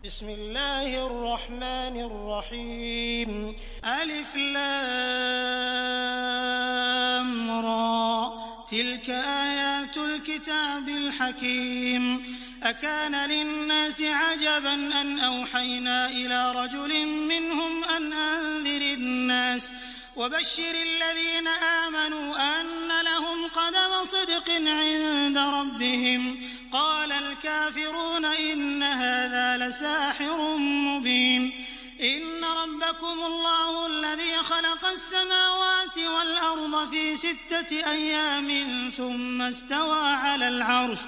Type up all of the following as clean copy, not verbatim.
बिस्मिल्लाहिर्रहमानिर्रहीम अलिफ लाम रा तिल्क आयातुल किताबिल हकीम अकान लिन्नासि अजबन अन औहयना इला रजुलिन मिनहुम अन अंज़िरिन्नास वबश्शिरिल्लज़ीन आमनू अन्न लहुम क़दम सिद्क़िन इन्द रब्बिहिम क़ालल काफ़िरून इन्न हाज़ा लसाहिरुम मुबीन इन्न रब्बकुमुल्लाहु अल्लज़ी ख़लक़स समावाति वल अर्ज़ फ़ी सित्तति अय्यामिन थुम्मा इस्तवा अलल अर्श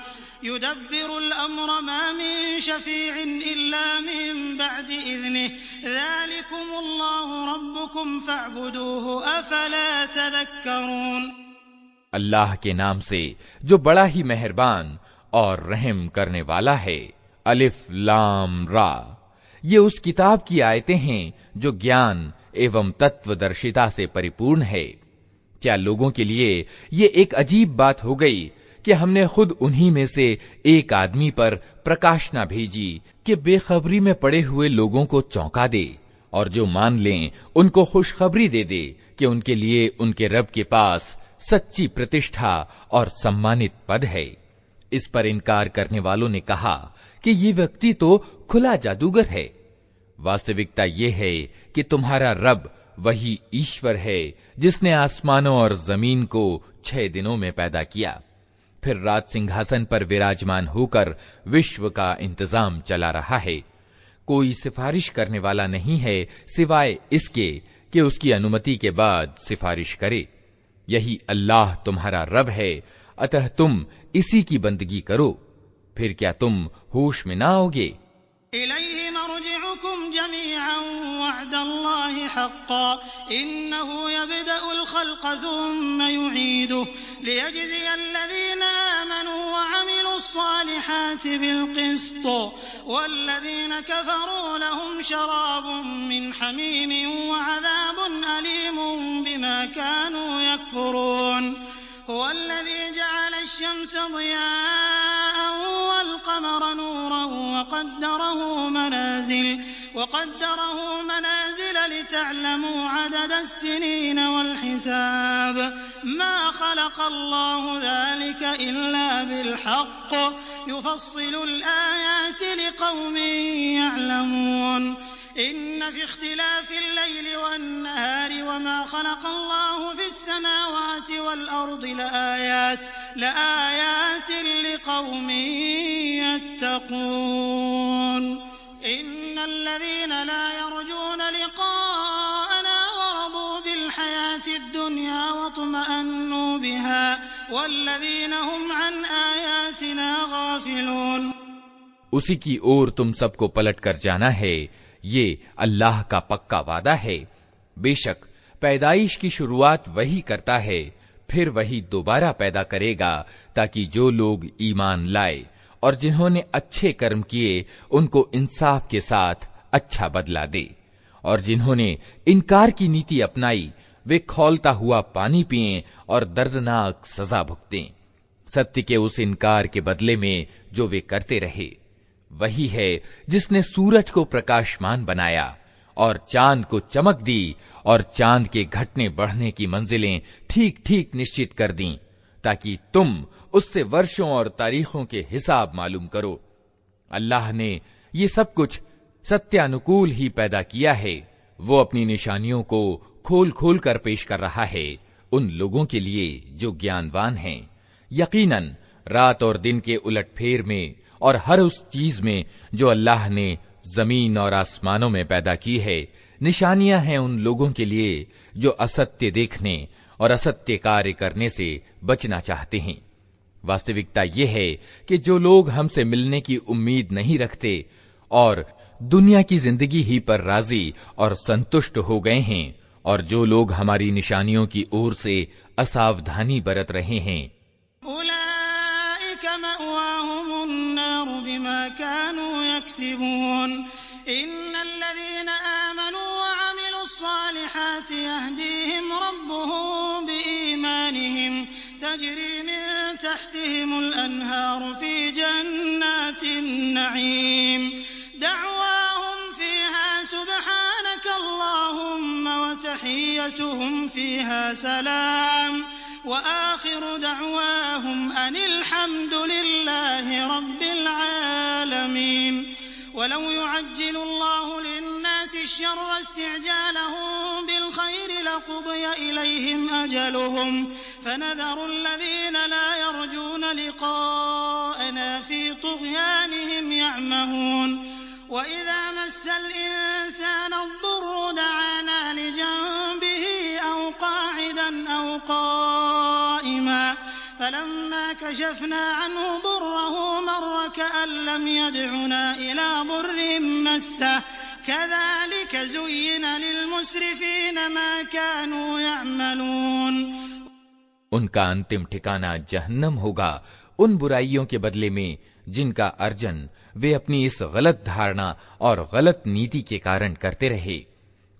युदब्बिरुल अम्र मा मिन शफ़ीइन इल्ला मिन बअदि इज़्निहि ज़ालिकुमुल्लाहु रब्बुकुम फ़अब्दूहु अफ़ला तज़क्करून। अल्लाह के नाम से जो बड़ा ही मेहरबान और रहम करने वाला है। अलिफ लाम रा, ये उस किताब की आयतें हैं जो ज्ञान एवं तत्वदर्शिता से परिपूर्ण है। क्या लोगों के लिए ये एक अजीब बात हो गई कि हमने खुद उन्हीं में से एक आदमी पर प्रकाशना भेजी कि बेखबरी में पड़े हुए लोगों को चौंका दे और जो मान लें उनको खुशखबरी दे दे कि उनके लिए उनके रब के पास सच्ची प्रतिष्ठा और सम्मानित पद है। इस पर इनकार करने वालों ने कहा कि ये व्यक्ति तो खुला जादूगर है। वास्तविकता ये है कि तुम्हारा रब वही ईश्वर है जिसने आसमानों और जमीन को 6 दिनों में पैदा किया, फिर राज सिंहासन पर विराजमान होकर विश्व का इंतजाम चला रहा है। कोई सिफारिश करने वाला नहीं है सिवाय इसके कि उसकी अनुमति के बाद सिफारिश करे। यही अल्लाह तुम्हारा रब है, अतः तुम इसी की बंदगी करो, फिर क्या तुम होश में ना आओगे? इलैहि मर्जिउकुम जमीअन वअदल्लाहि हक़्क़न इन्नहु यब्दअुल ख़ल्क़ थुम्मा युईदुहु लियजज़ियल्लज़ीना आमनू वअमिलुस्सालिहाति बिलक़िस्ति वल्लज़ीना कफ़रू लहुम शराबुम मिन हमीमिन वअज़ाबुन अलीमुन बिमा कानू यकफ़ुरून। हुवल्लज़ी जअल अश-शम्स ज़ियाअन वल-क़मर नूरन वक़द्दरहु मनाज़िल लितअलमू अदद अस्सिनीन वल-हिसाब मा ख़लक़ल्लाहु ज़ालिक इल्ला बिल-हक़्क़ युफ़स्सिलुल आयाति लिक़ौमिन यअलमून। इन्न फ़ी इख्तिलाफ़िल लैलि वन-नहारि वमा ख़लक़ल्लाहु फ़िस-समावाति वल-अर्दि लआयातिन लिक़ौमिन यत्तक़ून। इन्नल्लज़ीन ला यर्जून लिक़ाअना वरदू बिल-हयातिद दुन्या वत्मअन्नू बिहा वल्लज़ीन हुम अन आयातिना गाफ़िलून। उसी की ओर तुम सबको पलट कर जाना है, ये अल्लाह का पक्का वादा है। बेशक पैदाइश की शुरुआत वही करता है, फिर वही दोबारा पैदा करेगा ताकि जो लोग ईमान लाए और जिन्होंने अच्छे कर्म किए उनको इंसाफ के साथ अच्छा बदला दे, और जिन्होंने इनकार की नीति अपनाई वे खौलता हुआ पानी पिएं और दर्दनाक सजा भुगतें, सत्य के उस इनकार के बदले में जो वे करते रहे। वही है जिसने सूरज को प्रकाशमान बनाया और चांद को चमक दी और चांद के घटने बढ़ने की मंजिलें ठीक ठीक निश्चित कर दी ताकि तुम उससे वर्षों और तारीखों के हिसाब मालूम करो। अल्लाह ने ये सब कुछ सत्यानुकूल ही पैदा किया है। वो अपनी निशानियों को खोल खोल कर पेश कर रहा है उन लोगों के लिए जो ज्ञानवान हैं। यकीनन रात और दिन के उलटफेर में और हर उस चीज में जो अल्लाह ने जमीन और आसमानों में पैदा की है निशानियां हैं उन लोगों के लिए जो असत्य देखने और असत्य कार्य करने से बचना चाहते हैं। वास्तविकता यह है कि जो लोग हमसे मिलने की उम्मीद नहीं रखते और दुनिया की जिंदगी ही पर राजी और संतुष्ट हो गए हैं, और जो लोग हमारी निशानियों की ओर से असावधानी बरत रहे हैं, इन्नल्लज़ीना आमनू वअमिलुस्सालिहाति यहदीहिम रब्बुहुम बिईमानिहिम तजरी मिन तहतिहिमुल अन्हारु फी जन्नातिन नईम दअवा तहिय्यतुहुम फ़ीहा सलाम व आखिरु दअवाहुम अनिल हम्दुलिल्लाहि रब्बिल आलमीन। वलौ युअज्जिलुल्लाहु लिन्नासि अश्शर्रा इस्तिअजालहुम बिलखैरि लक़ुदिय इलैहिम अजलुहुम फनज़रुल्लज़ीन ला यर्जून लिक़ाअना फ़ी तुग़यानिहिम यअमहून। वइज़ा मस्सल इंसान अद्दुर्रु दआना लिजंबिही औ क़ाዒदन औ क़ाइमा फलम्मा कशफना अन्हु दुर्रहु मर्र कअन लम यदउना इला दुर्रिन मस्सह कज़ालिक ज़ुय्यिन लिलमुस्रिफ़ीन मा कानू यअमलून। उनका अंतिम ठिकाना जहन्नम होगा, उन बुराइयों के बदले में जिनका अर्जन वे अपनी इस गलत धारणा और गलत नीति के कारण करते रहे।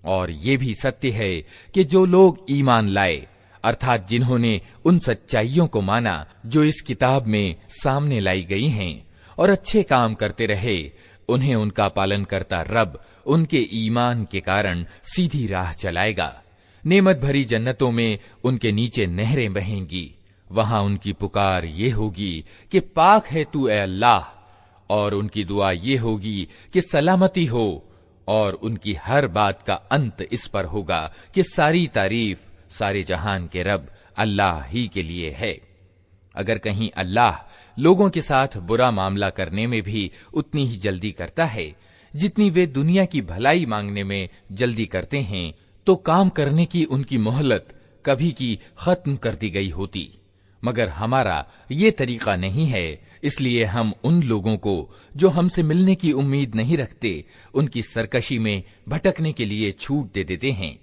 और ये भी सत्य है कि जो लोग ईमान लाए, अर्थात जिन्होंने उन सच्चाइयों को माना जो इस किताब में सामने लाई गई हैं, और अच्छे काम करते रहे, उन्हें उनका पालनकर्ता रब उनके ईमान के कारण सीधी राह चलाएगा। नेमत भरी जन्नतों में उनके नीचे नहरें बहेंगी। वहां उनकी पुकार ये होगी कि पाक है तू ए अल्लाह, और उनकी दुआ ये होगी कि सलामती हो, और उनकी हर बात का अंत इस पर होगा कि सारी तारीफ सारे जहान के रब अल्लाह ही के लिए है। अगर कहीं अल्लाह लोगों के साथ बुरा मामला करने में भी उतनी ही जल्दी करता है जितनी वे दुनिया की भलाई मांगने में जल्दी करते हैं, तो काम करने की उनकी मोहलत कभी की खत्म कर दी गई होती। मगर हमारा ये तरीका नहीं है, इसलिए हम उन लोगों को जो हमसे मिलने की उम्मीद नहीं रखते, उनकी सरकशी में भटकने के लिए छूट दे देते हैं।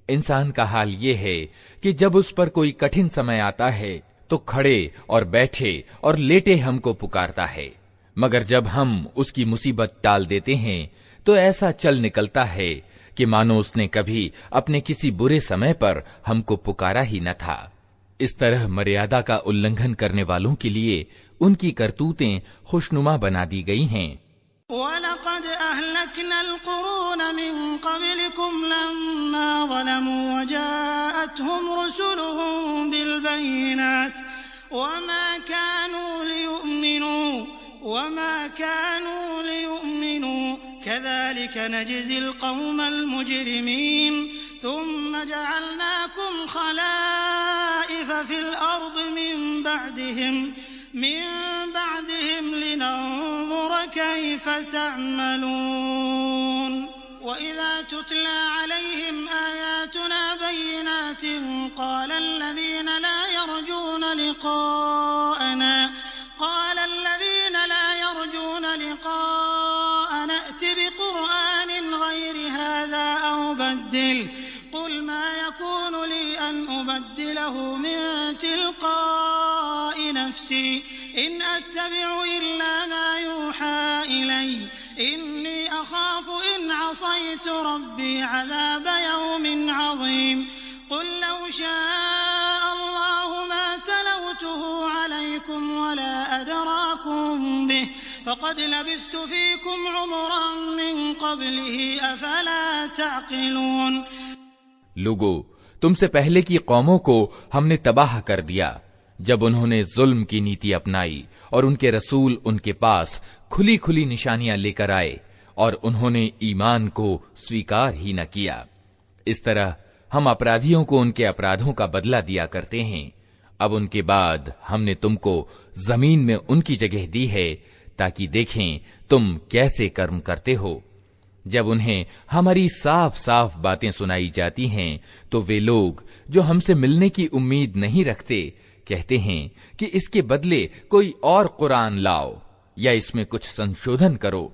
इंसान का हाल ये है कि जब उस पर कोई कठिन समय आता है तो खड़े और बैठे और लेटे हमको पुकारता है, मगर जब हम उसकी मुसीबत टाल देते हैं तो ऐसा चल निकलता है कि मानो उसने कभी अपने किसी बुरे समय पर हमको पुकारा ही न था। इस तरह मर्यादा का उल्लंघन करने वालों के लिए उनकी करतूतें खुशनुमा बना दी गई हैं। वलक़द अहलकनल क़ुरून मिन क़ब्लिकुम लम्मा ज़लमू वजाअतहुम रुसुलुहुम बिलबय्यिनात वमा कानू लियुमिनू कज़ालिक नजज़िल क़ौमल मुजरिमीन थुम्मा जअलनाकुम खलाइफ़ फिल अर्द मिन बअदिहिम लिनंज़ुर कैफ़ तअमलून। वइज़ा तुतला अलैहिम आयातुना बय्यिनातिन क़ाल अल्लज़ीन ला यरजून लिक़ाअना अत बिक़ुरआनिन गैरि हाज़ा औ बद्दिल क़ुल मा यकूनु ली अन उबद्दिलहु मिन तिलक़ाइ नफ़्सी इन अत्तबिउ इल्ला मा यूहा इलय्य इन्नी अख़ाफ़ु इन असय्तु रब्बी अज़ाब यौमिन अज़ीम। क़ुल लौ शाअ अल्लाहु मा तलौतुहु अलैकुम वला अदराकुम बिहि फ़क़द लबिस्थु फ़ीकुम उमरन मिन क़ब्लिही अफ़ला तअक़िलून। लोगो, तुमसे पहले की कौमों को हमने तबाह कर दिया जब उन्होंने जुल्म की नीति अपनाई और उनके रसूल उनके पास खुली खुली निशानियां लेकर आए और उन्होंने ईमान को स्वीकार ही न किया। इस तरह हम अपराधियों को उनके अपराधों का बदला दिया करते हैं। अब उनके बाद हमने तुमको जमीन में उनकी जगह दी है ताकि देखें तुम कैसे कर्म करते हो। जब उन्हें हमारी साफ साफ बातें सुनाई जाती हैं तो वे लोग जो हमसे मिलने की उम्मीद नहीं रखते कहते हैं कि इसके बदले कोई और कुरान लाओ या इसमें कुछ संशोधन करो।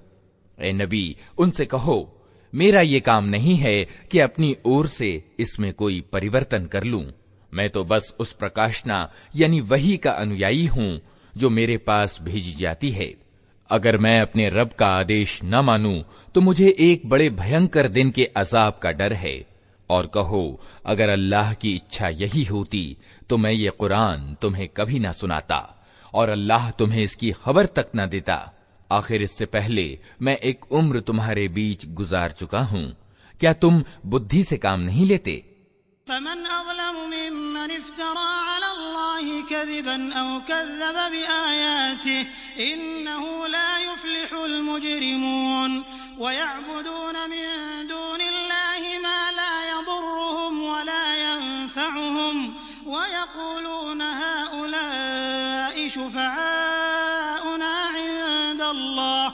ए नबी, उनसे कहो, मेरा ये काम नहीं है कि अपनी ओर से इसमें कोई परिवर्तन कर लूं। मैं तो बस उस प्रकाशना यानी वही का अनुयायी हूं जो मेरे पास भेजी जाती है। अगर मैं अपने रब का आदेश न मानूं तो मुझे एक बड़े भयंकर दिन के अजाब का डर है। और कहो, अगर अल्लाह की इच्छा यही होती तो मैं ये कुरान तुम्हें कभी न सुनाता और अल्लाह तुम्हें इसकी खबर तक न देता। आखिर इससे पहले मैं एक उम्र तुम्हारे बीच गुजार चुका हूं। क्या तुम बुद्धि से काम नहीं लेते? फमन अज़लम मिम्मन इफ्तरा अला अल्लाहि कज़िबन औ कज़्ज़ब बिआयातिहि इन्नहु ला युफ्लिहुल मुजरिमून व यअबुदून मिन दूनिल्लाहि मा ला यदुर्रुहुम व ला यनफअुहुम व यक़ूलून हाउलाइ शुफ़आउना इंदल्लाह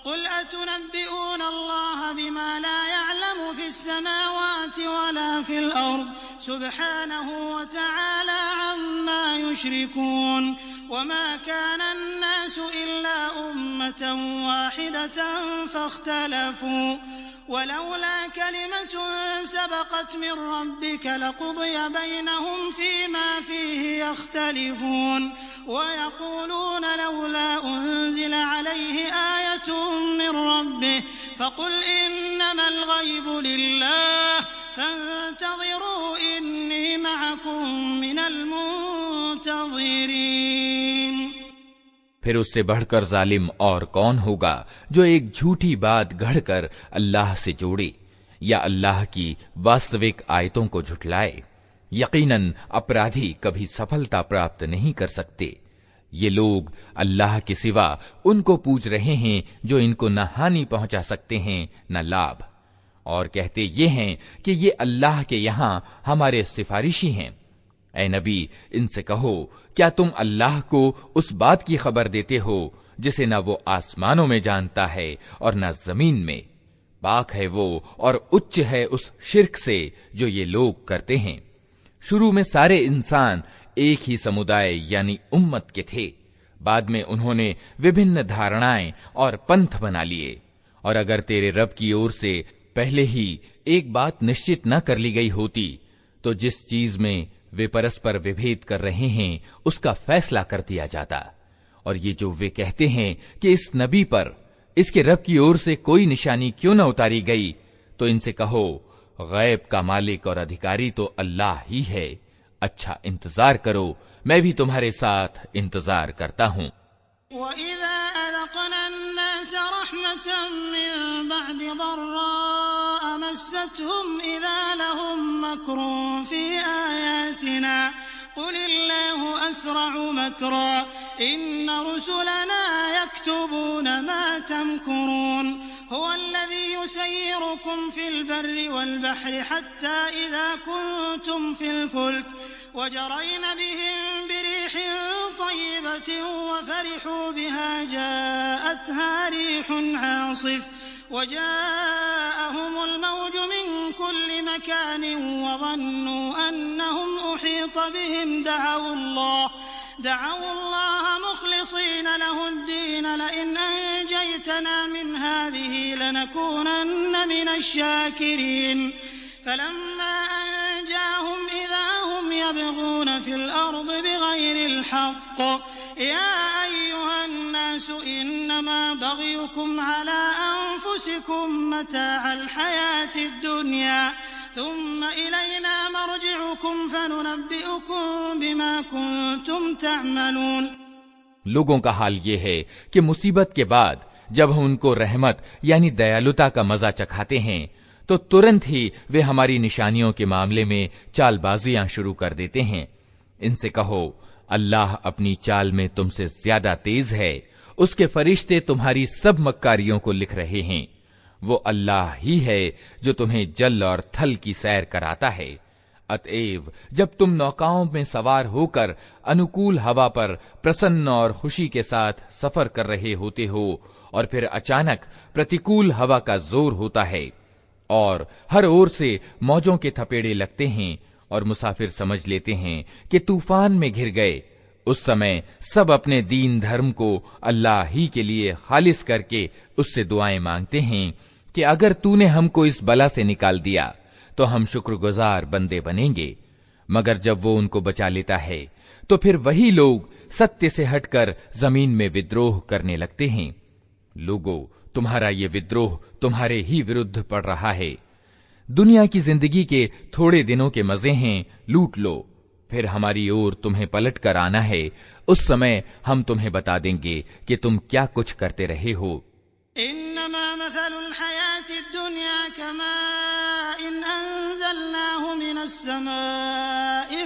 क़ुल अतुनब्बिऊन अल्लाह बिमा ला यअलमु फ़िस समावाति वला फ़िल अर्ज़ सुब्हानहु व तआला अम्मा युश्रिकून वमा कान अन्नासु इल्ला उम्मतन वाहिदतन फ़ख्तलफू वलौला कलिमतुन सबक़त मिन रब्बिक लक़ुदिय बैनहुम फ़ीमा फ़ीहि यख्तलिफून वयक़ूलून लौला उन्ज़िल अलैहि आयतुन मिन रब्बिह फ़क़ुल इन्नमल ग़ैबु लिल्लाह फंतज़िरू इन्नी मअकुम मिनल मुंतज़िरीन। फिर उससे बढ़कर जालिम और कौन होगा जो एक झूठी बात गढ़कर अल्लाह से जोड़े या अल्लाह की वास्तविक आयतों को झुठलाए। यकीनन अपराधी कभी सफलता प्राप्त नहीं कर सकते। ये लोग अल्लाह के सिवा उनको पूज रहे हैं जो इनको न हानि पहुंचा सकते हैं न लाभ, और कहते ये हैं कि ये अल्लाह के यहाँ हमारे सिफारिशी हैं। ऐ नबी, इनसे कहो, क्या तुम अल्लाह को उस बात की खबर देते हो जिसे न वो आसमानों में जानता है और न जमीन में? पाक है वो और उच्च है उस शिर्क से जो ये लोग करते हैं। शुरू में सारे इंसान एक ही समुदाय यानी उम्मत के थे। बाद में उन्होंने विभिन्न धारणाएं और पंथ बना लिए, और अगर तेरे रब की ओर से पहले ही एक बात निश्चित न कर ली गई होती तो जिस चीज में वे परस्पर विभेद कर रहे हैं उसका फैसला कर दिया जाता। और ये जो वे कहते हैं कि इस नबी पर इसके रब की ओर से कोई निशानी क्यों न उतारी गई, तो इनसे कहो, गैब का मालिक और अधिकारी तो अल्लाह ही है। अच्छा इंतजार करो, मैं भी तुम्हारे साथ इंतजार करता हूँ। कुलिल्लाहु अस्रअु मकरा इन्न रुसुलना यक्तुबून मा तमकुरून हुवल्लज़ी युसय्यिरुकुम फिल बर्रि वल बहरि हत्ता इज़ा कुंतुम फिल फुल्क वजरयन बिहिम बिरीहिन तय्यबतिन वफरिहू बिहा जाअतहा रिहुन आसिफ वजाअहुमुल मौजु मिन कुल्लि मकानिन वज़न्नू अन्नहुम उहीत बिहिम दअवुल्लाह मुखलिसीन लहुद्दीन लइन अंजयतना मिन हाज़िहि लनकूनन्न मिनश शाकिरीन फलम्मा अंजाहुम इज़ा हुम यबगून फिल अर्दि बिगैरिल हक़्क़ या अय्युहन नासु इन्नमा बग़युकुम अला अनफुसिकुम मताअल हयातिद दुनिया थुम्मा इलैना मर्जिउकुम फनुनब्बिउकुम बिमा कुंतुम तअमलून। लोगों का हाल ये है कि मुसीबत के बाद जब हम उनको रहमत यानी दयालुता का मजा चखाते हैं तो तुरंत ही वे हमारी निशानियों के मामले में चालबाजियां शुरू कर देते हैं। इनसे कहो, अल्लाह अपनी चाल में तुमसे ज्यादा तेज है, उसके फरिश्ते तुम्हारी सब मक्कारियों को लिख रहे हैं। वो अल्लाह ही है जो तुम्हें जल और थल की सैर कराता है। अतएव जब तुम नौकाओं में सवार होकर अनुकूल हवा पर प्रसन्न और खुशी के साथ सफर कर रहे होते हो और फिर अचानक प्रतिकूल हवा का जोर होता है और हर ओर से मौजों के थपेड़े लगते हैं और मुसाफिर समझ लेते हैं कि तूफान में घिर गए, उस समय सब अपने दीन धर्म को अल्लाह ही के लिए खालिस करके उससे दुआएं मांगते हैं कि अगर तूने हमको इस बला से निकाल दिया तो हम शुक्रगुजार बंदे बनेंगे। मगर जब वो उनको बचा लेता है तो फिर वही लोग सत्य से हटकर जमीन में विद्रोह करने लगते हैं। लोगों, तुम्हारा ये विद्रोह तुम्हारे ही विरुद्ध पड़ रहा है। दुनिया की जिंदगी के थोड़े दिनों के मजे हैं, लूट लो, फिर हमारी ओर तुम्हें पलट कर आना है। उस समय हम तुम्हें बता देंगे कि तुम क्या कुछ करते रहे हो। इन्नमा मसलुल हयातिद दुनिया कमाइन अंज़लनाहु मिनस समाई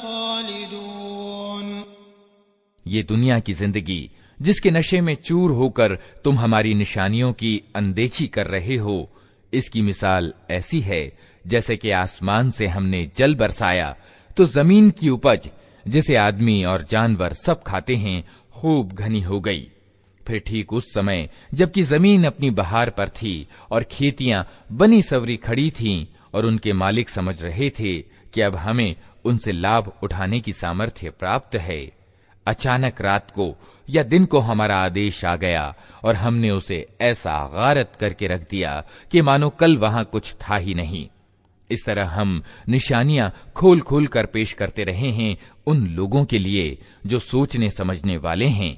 खालिदून। ये दुनिया की जिंदगी जिसके नशे में चूर होकर तुम हमारी निशानियों की अनदेखी कर रहे हो, इसकी मिसाल ऐसी है जैसे कि आसमान से हमने जल बरसाया तो जमीन की उपज जिसे आदमी और जानवर सब खाते हैं खूब घनी हो गई। फिर ठीक उस समय जबकि जमीन अपनी बहार पर थी और खेतियां बनी सवरी खड़ी थीं और उनके मालिक समझ रहे थे कि अब हमें उनसे लाभ उठाने की सामर्थ्य प्राप्त है, अचानक रात को या दिन को हमारा आदेश आ गया और हमने उसे ऐसा गारत करके रख दिया कि मानो कल वहां कुछ था ही नहीं। इस तरह हम निशानियां खोल खोल कर पेश करते रहे हैं उन लोगों के लिए जो सोचने समझने वाले हैं।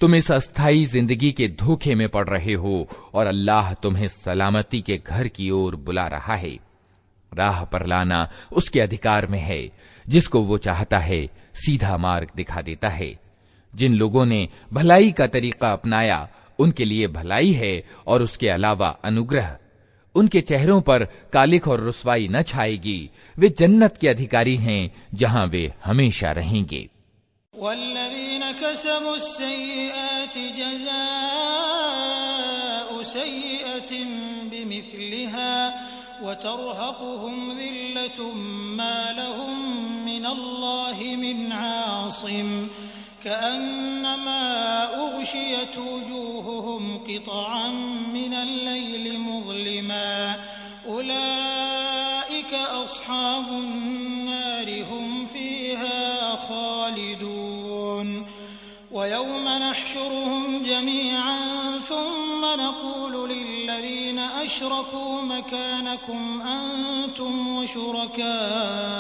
तुम इस अस्थायी जिंदगी के धोखे में पड़ रहे हो और अल्लाह तुम्हें सलामती के घर की ओर बुला रहा है। राह पर लाना उसके अधिकार में है, जिसको वो चाहता है सीधा मार्ग दिखा देता है। जिन लोगों ने भलाई का तरीका अपनाया उनके लिए भलाई है और उसके अलावा अनुग्रह। उनके चेहरों पर कालिख और रुसवाई न छाएगी, वे जन्नत के अधिकारी हैं जहां वे हमेशा रहेंगे। वल्लज़ीना कसबुस्सय्यिआति जज़ाउ सय्यिअतिन बिमिस्लिहा वतरहकुहुम ज़िल्लतुम मा लहुम मिनल्लाहि मिन आसिम कअन्नमा उग़शियत वुजूहुहुम क़ितअन मिनल लैलि मुज़लिमा उलाइक अस्हाबुन नारि हुम फ़ीहा खालिदून। वयौम नहशुरुहुम जमीअन थुम्म नक़ूलु लिल्लज़ीना अशरकू मकानकुम अंतुम वशुरकाउकुम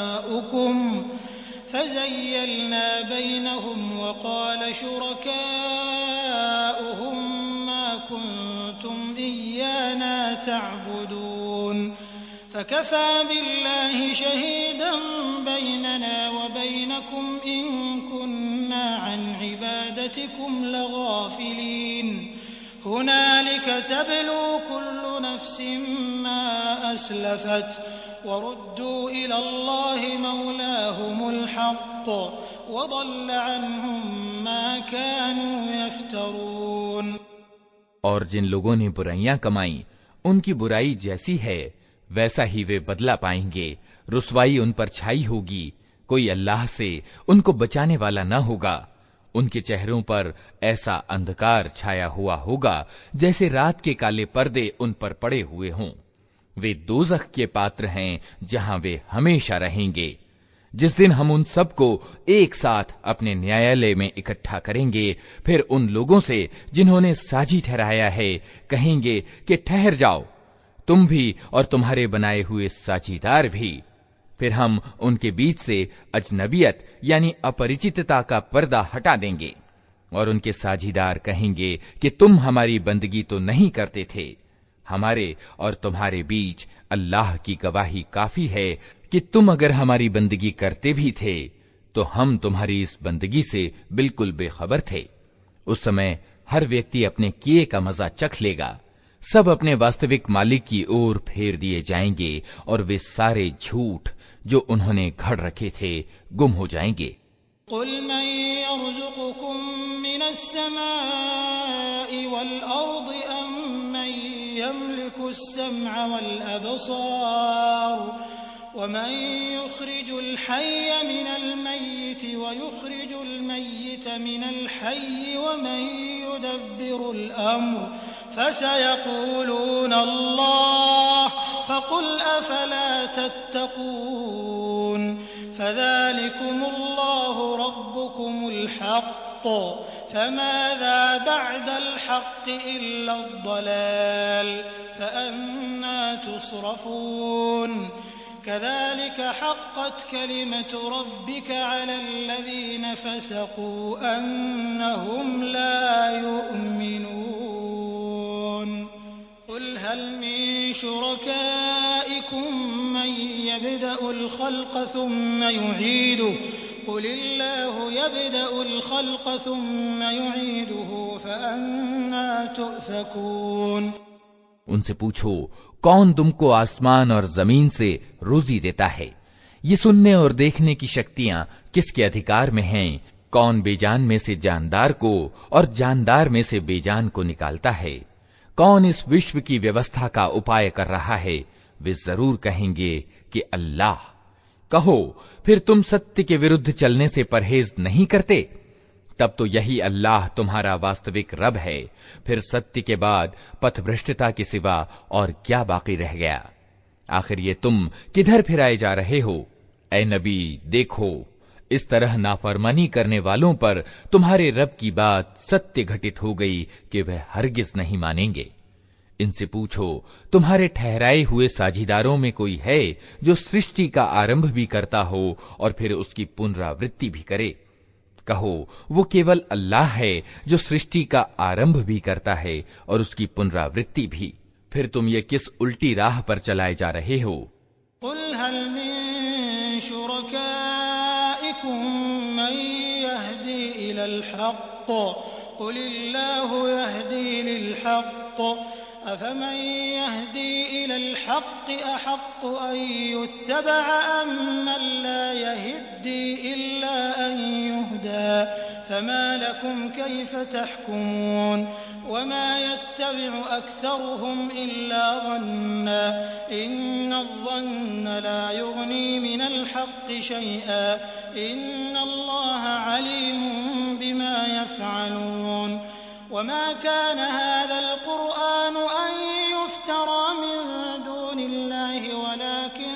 फज़य्यलना बैनहुम वक़ाल शुरकाउहुम मा कुन्तुम इय्याना तअबुदून फकफ़ा बिल्लाहि शहीदन बैनना व बैनकुम इन कुन्ना अन इबादतिकुम लगाफिलीन हुनालिक तब्लू कुल्लु नफ्सिन मा अस्लफत वरुद्दू इलल्लाहि मौलाहुमुल हक़्क़ वदल्ल अन्हुम मा कानू यफ्तरून। और जिन लोगों ने बुराइयां कमाई उनकी बुराई जैसी है वैसा ही वे बदला पाएंगे। रुसवाई उन पर छाई होगी, कोई अल्लाह से उनको बचाने वाला न होगा। उनके चेहरों पर ऐसा अंधकार छाया हुआ होगा जैसे रात के काले पर्दे उन पर पड़े हुए हों। वे दोज़ख के पात्र हैं जहां वे हमेशा रहेंगे। जिस दिन हम उन सबको एक साथ अपने न्यायालय में इकट्ठा करेंगे, फिर उन लोगों से जिन्होंने साझी ठहराया है कहेंगे कि ठहर जाओ, तुम भी और तुम्हारे बनाए हुए साझीदार भी। फिर हम उनके बीच से अजनबियत यानी अपरिचितता का पर्दा हटा देंगे और उनके साझीदार कहेंगे कि तुम हमारी बंदगी तो नहीं करते थे। हमारे और तुम्हारे बीच अल्लाह की गवाही काफी है कि तुम अगर हमारी बंदगी करते भी थे तो हम तुम्हारी इस बंदगी से बिल्कुल बेखबर थे। उस समय हर व्यक्ति अपने किए का मजा चख लेगा। सब अपने वास्तविक मालिक की ओर फेर दिए जाएंगे और वे सारे झूठ जो उन्होंने घड़ रखे थे गुम हो जाएंगे। कुल मन यर्ज़ुकुकुम मिनस समाई वल-अर्द अम्मन यमलिकु अस्समअ वल-अबसार वमन युखरिजुल हय्य मिनल मय्यिति व युखरिजुल मय्यित मिनल हय्यि वमन युदब्बिरुल अम्र फसयक़ूलून अल्लाह फ़क़ुल अफ़ला तत्तक़ून फ़ज़ालिकुमुल्लाहु रब्बुकुमुल हक़्क़ फ़माज़ा बअदल हक़्क़ि इल्लad-दलाल फ़अन्ना तुस्रफ़ून कज़ालिक हक़्क़त कलिमतु रब्बिका अलल्लज़ीन फ़सक़ू अन्नहुम ला यु'मिनून क़ुल हल मिन शुरकाइकुम मन यब्दअुल ख़ल्क़ थुम्म युईदुहु क़ुलिल्लाहु यब्दअुल ख़ल्क़ थुम्म युईदुहु फ़अन्ना तु'फ़कून। उनसे पूछो, कौन तुमको आसमान और जमीन से रोजी देता है? ये सुनने और देखने की शक्तियां किसके अधिकार में हैं? कौन बेजान में से जानदार को और जानदार में से बेजान को निकालता है? कौन इस विश्व की व्यवस्था का उपाय कर रहा है? वे जरूर कहेंगे कि अल्लाह। कहो, फिर तुम सत्य के विरुद्ध चलने से परहेज नहीं करते? तब तो यही अल्लाह तुम्हारा वास्तविक रब है। फिर सत्य के बाद पथभ्रष्टता के सिवा और क्या बाकी रह गया? आखिर ये तुम किधर फिराए जा रहे हो? ऐ नबी, देखो, इस तरह नाफरमानी करने वालों पर तुम्हारे रब की बात सत्य घटित हो गई कि वह हरगिज नहीं मानेंगे। इनसे पूछो, तुम्हारे ठहराए हुए साझीदारों में कोई है जो सृष्टि का आरंभ भी करता हो और फिर उसकी पुनरावृत्ति भी करे? कहो, वो केवल अल्लाह है जो सृष्टि का आरंभ भी करता है और उसकी पुनरावृत्ति भी। फिर तुम ये किस उल्टी राह पर चलाए जा रहे हो? क़ुल हल मिन शुरकाइकुम मन यहदी इलल हक़्क़ क़ुलिल्लाहु यहदी लिल हक़्क़ अफ़मन यहदी इलल हक़्क़ि अहक़्क़ु अन युत्तबअ अम्मन ला यहद्दी इल्ला अन युहदा फमा लकुम कैफ़ तहकुमून वमा यत्तबिअु अक्सरुहुम इल्ला ज़न्ना इन्नज़-ज़न्न ला युग़नी मिनल हक़्क़ि शैअन इन्नल्लाह अलीमुम बिमा यफ़अलून वमा कान हाज़ल क़ुरआन अन युफ़्तरा मिन दूनिल्लाहि वलाकिन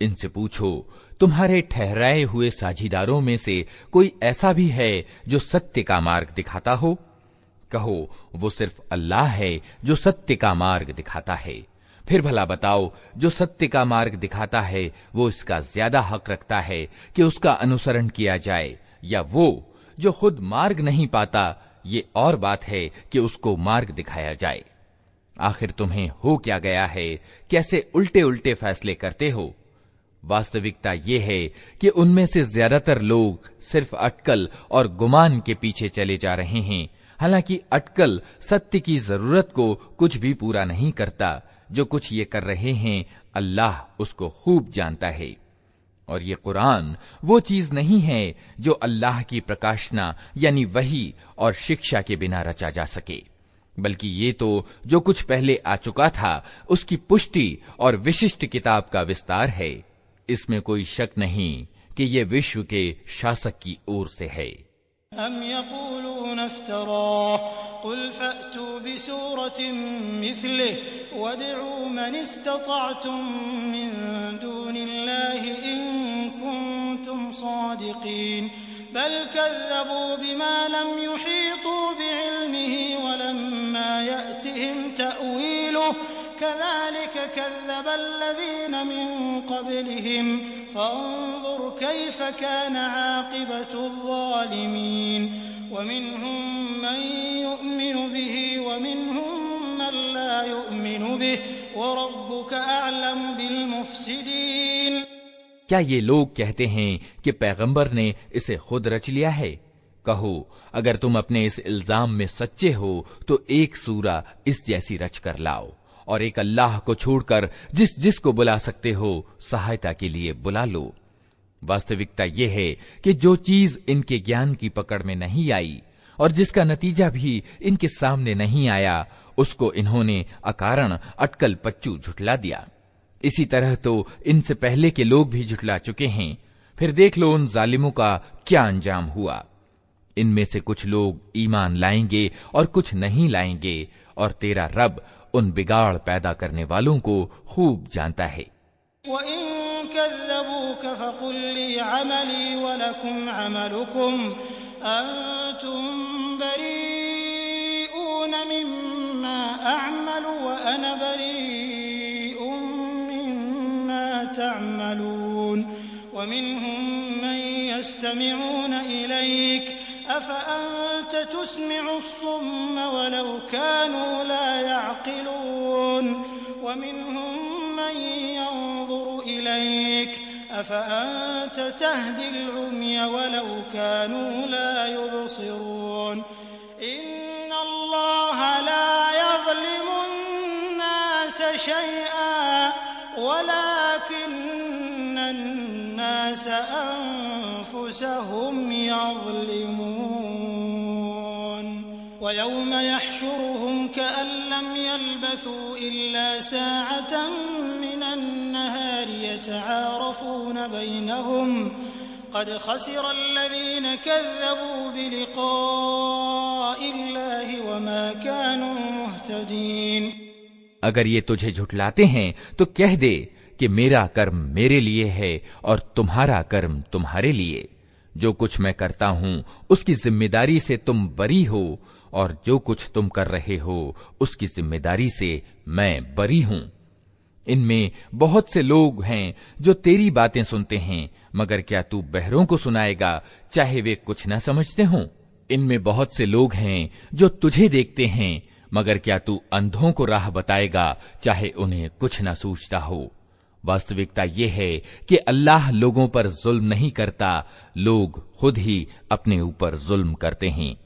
इनसे पूछो, तुम्हारे ठहराए हुए साझीदारों में से कोई ऐसा भी है जो सत्य का मार्ग दिखाता हो? कहो, वो सिर्फ अल्लाह है जो सत्य का मार्ग दिखाता है। फिर भला बताओ, जो सत्य का मार्ग दिखाता है वो इसका ज्यादा हक रखता है कि उसका अनुसरण किया जाए, या वो जो खुद मार्ग नहीं पाता? ये और बात है कि उसको मार्ग दिखाया जाए। आखिर तुम्हें हो क्या गया है? कैसे उल्टे उल्टे फैसले करते हो? वास्तविकता ये है कि उनमें से ज्यादातर लोग सिर्फ अटकल और गुमान के पीछे चले जा रहे हैं। हालांकि अटकल सत्य की जरूरत को कुछ भी पूरा नहीं करता। जो कुछ ये कर रहे हैं अल्लाह उसको खूब जानता है। और ये कुरान वो चीज नहीं है जो अल्लाह की प्रकाशना यानी वही और शिक्षा के बिना रचा जा सके, बल्कि ये तो जो कुछ पहले आ चुका था उसकी पुष्टि और विशिष्ट किताब का विस्तार है। इसमें कोई शक नहीं कि ये विश्व के शासक की ओर से है। अम यक़ूलून इफ्तरा क़ुल फ़अतू बिसूरतिन मिस्लिही वदअू मन इस्ततअतुम मिन दूनिल्लाहि इन कुंतुम सादिक़ीन बल कज़्ज़बू बिमा लम युहीतू बिइल्मिही वलम्मा यअतिहिम तअवीलुहु कज़ालिक कज़्ज़ब अल्लज़ीन मिन क़ब्लिहिम फ़न्ज़ुर कैफ़ कान आक़िबतु ज़्ज़ालिमीन वमिन्हुम मन यु'मिनु बिही वमिन्हुम मन ला यु'मिनु बिही वरब्बुका अअलमु बिलमुफ़्सिदीन। क्या ये लोग कहते हैं कि पैगंबर ने इसे खुद रच लिया है? कहो, अगर तुम अपने इस इल्जाम में सच्चे हो तो एक सूरा इस जैसी रच कर लाओ, और एक अल्लाह को छोड़कर जिस जिसको बुला सकते हो सहायता के लिए बुला लो। वास्तविकता यह है कि जो चीज इनके ज्ञान की पकड़ में नहीं आई और जिसका नतीजा भी इनके सामने नहीं आया, उसको इन्होंने अकारण अटकल पच्चू झुठला दिया। इसी तरह तो इनसे पहले के लोग भी झुठला चुके हैं। फिर देख लो उन जालिमों का क्या अंजाम हुआ। इनमें से कुछ लोग ईमान लाएंगे और कुछ नहीं लाएंगे, और तेरा रब उन बिगाड़ पैदा करने वालों को खूब जानता है। अफ़अन्त तुस्मिउस्सुम्म वलौ कानू ला यअक़िलून वमिन्हुम मन यंज़ुरु इलैक अफ़अन्त तहदिल उम्य वलौ कानू ला युबसिरून इन्नल्लाह ला यज़लिमुन्नास शैअन वलाकिन्नन्नास अन्फुसहुम यज़लिमून वयौम यहशुरुहुम कअन लम यल्बथू इल्ला साअतन मिनन्नहारि यतआरफून बैनहुम क़द खसिर अल्लज़ीन कज़्ज़बू बिलिक़ाइल्लाहि वमा कानू मुहतदीन। अगर ये तुझे झुठलाते हैं तो कह दे कि मेरा कर्म मेरे लिए है और तुम्हारा कर्म तुम्हारे लिए। जो कुछ मैं करता हूं उसकी जिम्मेदारी से तुम बरी हो, और जो कुछ तुम कर रहे हो उसकी जिम्मेदारी से मैं बरी हूं। इनमें बहुत से लोग हैं जो तेरी बातें सुनते हैं, मगर क्या तू बहरों को सुनाएगा चाहे वे कुछ न समझते हों? इनमें बहुत से लोग हैं जो तुझे देखते हैं, मगर क्या तू अंधों को राह बताएगा चाहे उन्हें कुछ न सूझता हो? वास्तविकता यह है कि अल्लाह लोगों पर जुल्म नहीं करता, लोग खुद ही अपने ऊपर जुल्म करते हैं।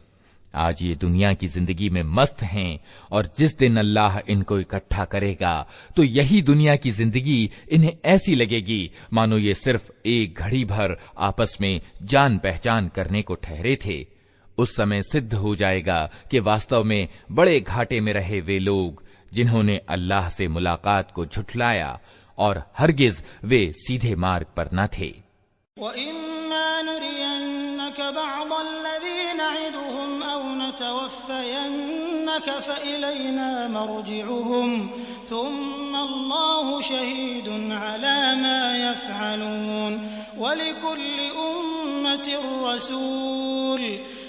आज ये दुनिया की जिंदगी में मस्त हैं, और जिस दिन अल्लाह इनको इकट्ठा करेगा तो यही दुनिया की जिंदगी इन्हें ऐसी लगेगी मानो ये सिर्फ एक घड़ी भर आपस में जान पहचान करने को ठहरे थे। उस समय सिद्ध हो जाएगा कि वास्तव में बड़े घाटे में रहे वे लोग जिन्होंने अल्लाह से मुलाकात को झुठलाया, और हरगिज वे सीधे मार्ग पर न थे।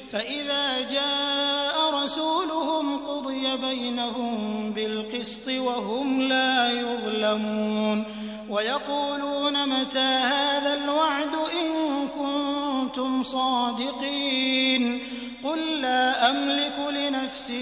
फ़इज़ा जाअ रसूलुहुम क़ुदिय बैनहुम बिलक़िस्ति वहुम ला युज़लमून वयक़ूलून मता हाज़ल वअदु इन कुन्तुम सादिक़ीन क़ुल ला अमलिकु लिनफ़्सी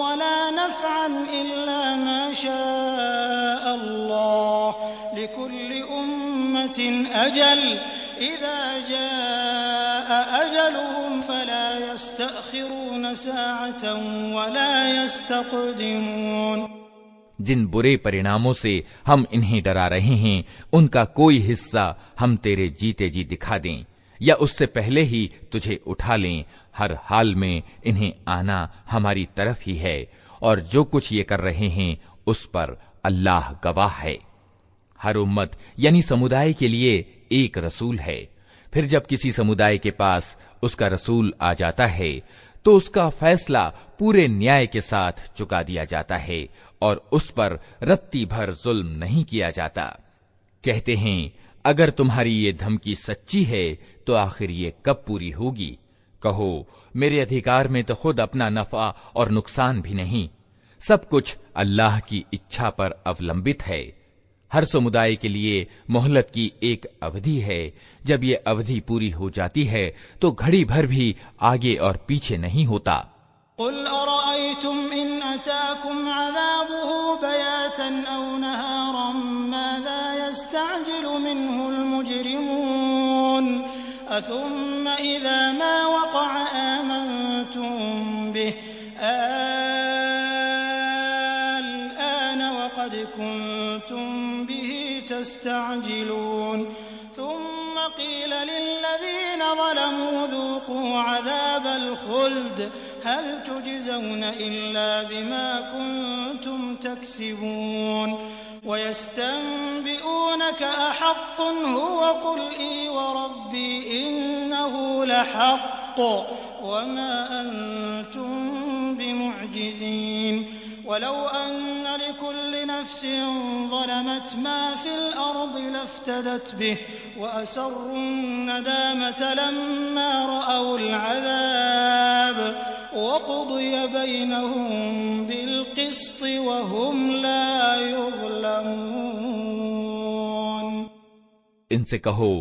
वला नफ़अन इल्ला मा शाअ अल्लाह लिकुल्लि उम्मतिन अजल इज़ा जाअ अजलुहुम फला यस्तअख़िरून साअतन वला यस्तक़दिमून। जिन बुरे परिणामों से हम इन्हें डरा रहे हैं उनका कोई हिस्सा हम तेरे जीते जी दिखा दें या उससे पहले ही तुझे उठा लें, हर हाल में इन्हें आना हमारी तरफ ही है, और जो कुछ ये कर रहे हैं उस पर अल्लाह गवाह है। हर उम्मत यानी समुदाय के लिए एक रसूल है। फिर जब किसी समुदाय के पास उसका रसूल आ जाता है तो उसका फैसला पूरे न्याय के साथ चुका दिया जाता है और उस पर रत्ती भर जुल्म नहीं किया जाता। कहते हैं, अगर तुम्हारी ये धमकी सच्ची है तो आखिर ये कब पूरी होगी? कहो, मेरे अधिकार में तो खुद अपना नफा और नुकसान भी नहीं, सब कुछ अल्लाह की इच्छा पर अवलंबित है। हर समुदाय के लिए मोहलत की एक अवधि है। जब ये अवधि पूरी हो जाती है तो घड़ी भर भी आगे और पीछे नहीं होता। क़ुल अरअयतुम इन अताकुम अज़ाबुहु बयातन औ नहारन माज़ा यस्तअजिलु मिन्हुल मुजरिमून अथुम्म इज़ा मा वक़अ आमन्तुम बिह अलआन वक़द कुंतुम बिही तस्तअजिलून थुम्म क़ील लिल्लज़ीन ज़लमू ज़ूक़ू अज़ाबल ख़ुल्द हल तुजज़ौन इल्ला बिमा कुंतुम तक्सिबून वयस्तंबिऊनक अहक़्क़ हुव क़ुल ई वरब्बी इन्नहु लहक़्क़ वमा अंतुम बिमुअजिज़ीन वलौ अन्न लिकुल्लि नफ्सिन ज़लमत मा फ़िल अर्दि लफ्तदत बिहि वअसर्रु नदामत लम्मा रअउल अज़ाब वक़ुदिय बैनहुम बिलक़िस्ति वहुम ला युज़लमून। इनसे कहो,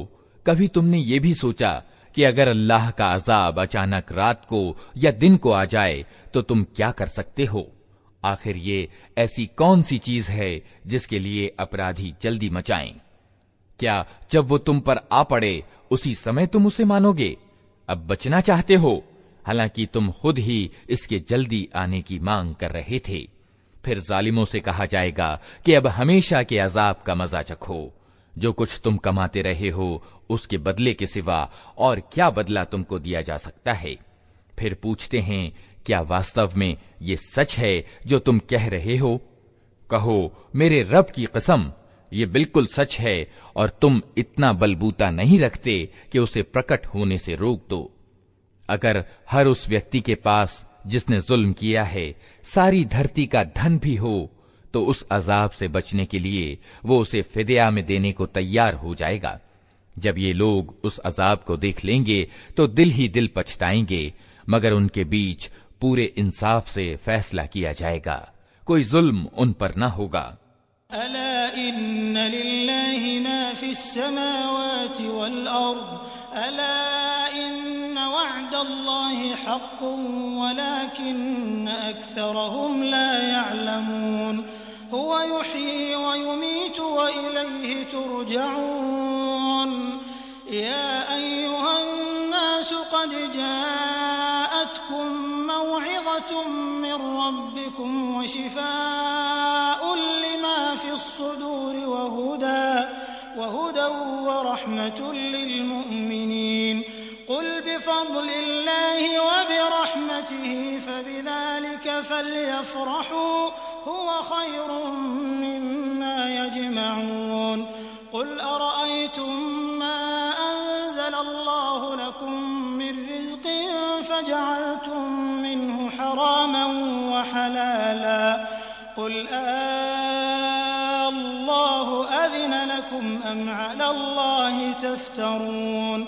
कभी तुमने ये भी सोचा कि अगर अल्लाह का अज़ाब अचानक रात को या दिन को आ जाए तो तुम क्या कर सकते हो? आखिर ये ऐसी कौन सी चीज है जिसके लिए अपराधी जल्दी मचाएं? क्या जब वो तुम पर आ पड़े उसी समय तुम उसे मानोगे? अब बचना चाहते हो, हालांकि तुम खुद ही इसके जल्दी आने की मांग कर रहे थे। फिर जालिमों से कहा जाएगा कि अब हमेशा के अजाब का मजा चखो। जो कुछ तुम कमाते रहे हो उसके बदले के सिवा और क्या बदला तुमको दिया जा सकता है? फिर पूछते हैं, क्या वास्तव में ये सच है जो तुम कह रहे हो? कहो, मेरे रब की कसम, ये बिल्कुल सच है और तुम इतना बलबूता नहीं रखते कि उसे प्रकट होने से रोक दो। अगर हर उस व्यक्ति के पास जिसने जुल्म किया है सारी धरती का धन भी हो तो उस अजाब से बचने के लिए वो उसे फिदिया में देने को तैयार हो जाएगा। जब ये लोग उस अजाब को देख लेंगे तो दिल ही दिल पछताएंगे, मगर उनके बीच पूरे इंसाफ से फैसला किया जाएगा, कोई जुल्म उन पर न होगा। अला इन्न लिल्लाहि मा फिस समावाति वल अर्द अला इन्न वअदल्लाहि हक़्क़ुन वलाकिन्न अक्सरहुम ला यअलमून हुवा युह्यी व युमीतु व इलैहि तुरजऊन या अय्युहन नास क़द जाअतकुम मौइज़तुम मिर रब्बिकुम व शिफ़ाउन लिमा फ़िस सुदूरि व हुदन व रहमतुन लिलमुमिनीन क़ुल बिफ़ज़लिल्लाहि व बिरहमतिहि फ़बिज़ालिक फ़ल्यफ़रहू हुव ख़ैरुम मिम्मा यजमऊन क़ुल अरअयतुम मा अन्ज़लल्लाहु लकुम मिर रिज़्क़िन फ़जअलतुम मिन्हु हरामन व हलाला क़ुल अल्लाहु अज़िन लकुम अम अलल्लाहि तफ्तरून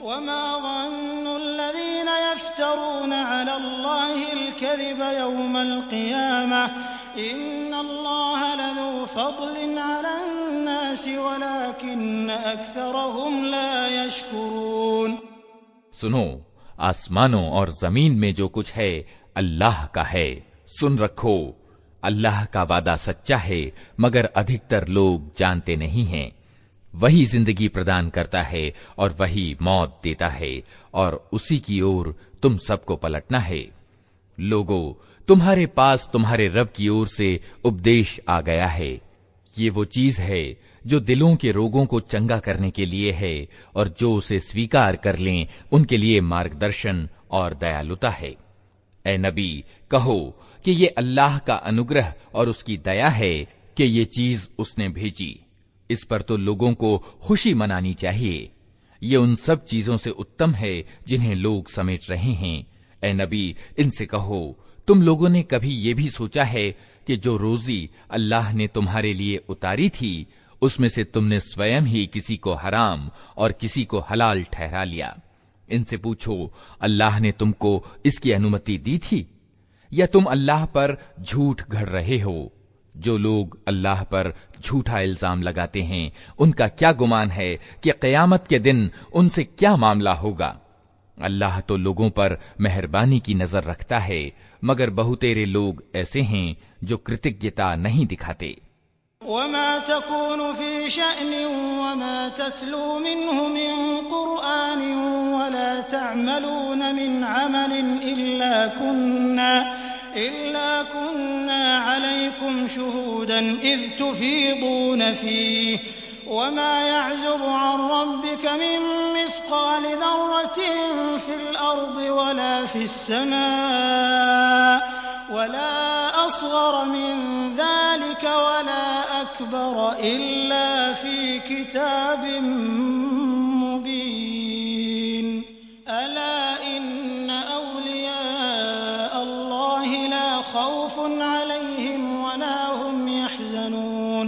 वमा ज़न्नु अल्लज़ीन यफ्तरून अलल्लाहिल कज़िब यौमल क़ियामह इन्नल्लाह लज़ू फ़ज़लिन अलन्नासि वलाकिन्न अक्सरहुम ला यशकुरून। सुनो, आसमानों और जमीन में जो कुछ है अल्लाह का है। सुन रखो, अल्लाह का वादा सच्चा है, मगर अधिकतर लोग जानते नहीं हैं। वही जिंदगी प्रदान करता है और वही मौत देता है और उसी की ओर तुम सबको पलटना है। लोगों, तुम्हारे पास तुम्हारे रब की ओर से उपदेश आ गया है। ये वो चीज है जो दिलों के रोगों को चंगा करने के लिए है और जो उसे स्वीकार कर लें उनके लिए मार्गदर्शन और दयालुता है। ए नबी, कहो कि ये अल्लाह का अनुग्रह और उसकी दया है कि ये चीज उसने भेजी। इस पर तो लोगों को खुशी मनानी चाहिए। ये उन सब चीजों से उत्तम है जिन्हें लोग समेट रहे हैं। ए नबी, इनसे कहो, तुम लोगों ने कभी ये भी सोचा है कि जो रोजी अल्लाह ने तुम्हारे लिए उतारी थी उसमें से तुमने स्वयं ही किसी को हराम और किसी को हलाल ठहरा लिया? इनसे पूछो, अल्लाह ने तुमको इसकी अनुमति दी थी या तुम अल्लाह पर झूठ गढ़ रहे हो? जो लोग अल्लाह पर झूठा इल्जाम लगाते हैं उनका क्या गुमान है कि क़यामत के दिन उनसे क्या मामला होगा? अल्लाह तो लोगों पर मेहरबानी की नजर रखता है, मगर बहुतेरे लोग ऐसे हैं जो कृतज्ञता नहीं दिखाते। वमा तकूनु फी शअनिन वमा ततलू मिन्हु मिन कुरआनिन वला तअमलून मिन अमलिन इल्ला कुन्ना अलैकुम शुहूदन इज़ तुफीदून फीह वमा यअज़ुबु अन रब्बिक मिन मिस्क़ाल ज़र्रतिन फ़िल अर्दि वला फ़िस समाअ वला असग़र मिन ज़ालिक वला अकबर इल्ला फ़ी किताबिन मुबीन अला इन्न औलिया अल्लाहि ला खौफ़ुन अलैहिम वला हुम यहज़नून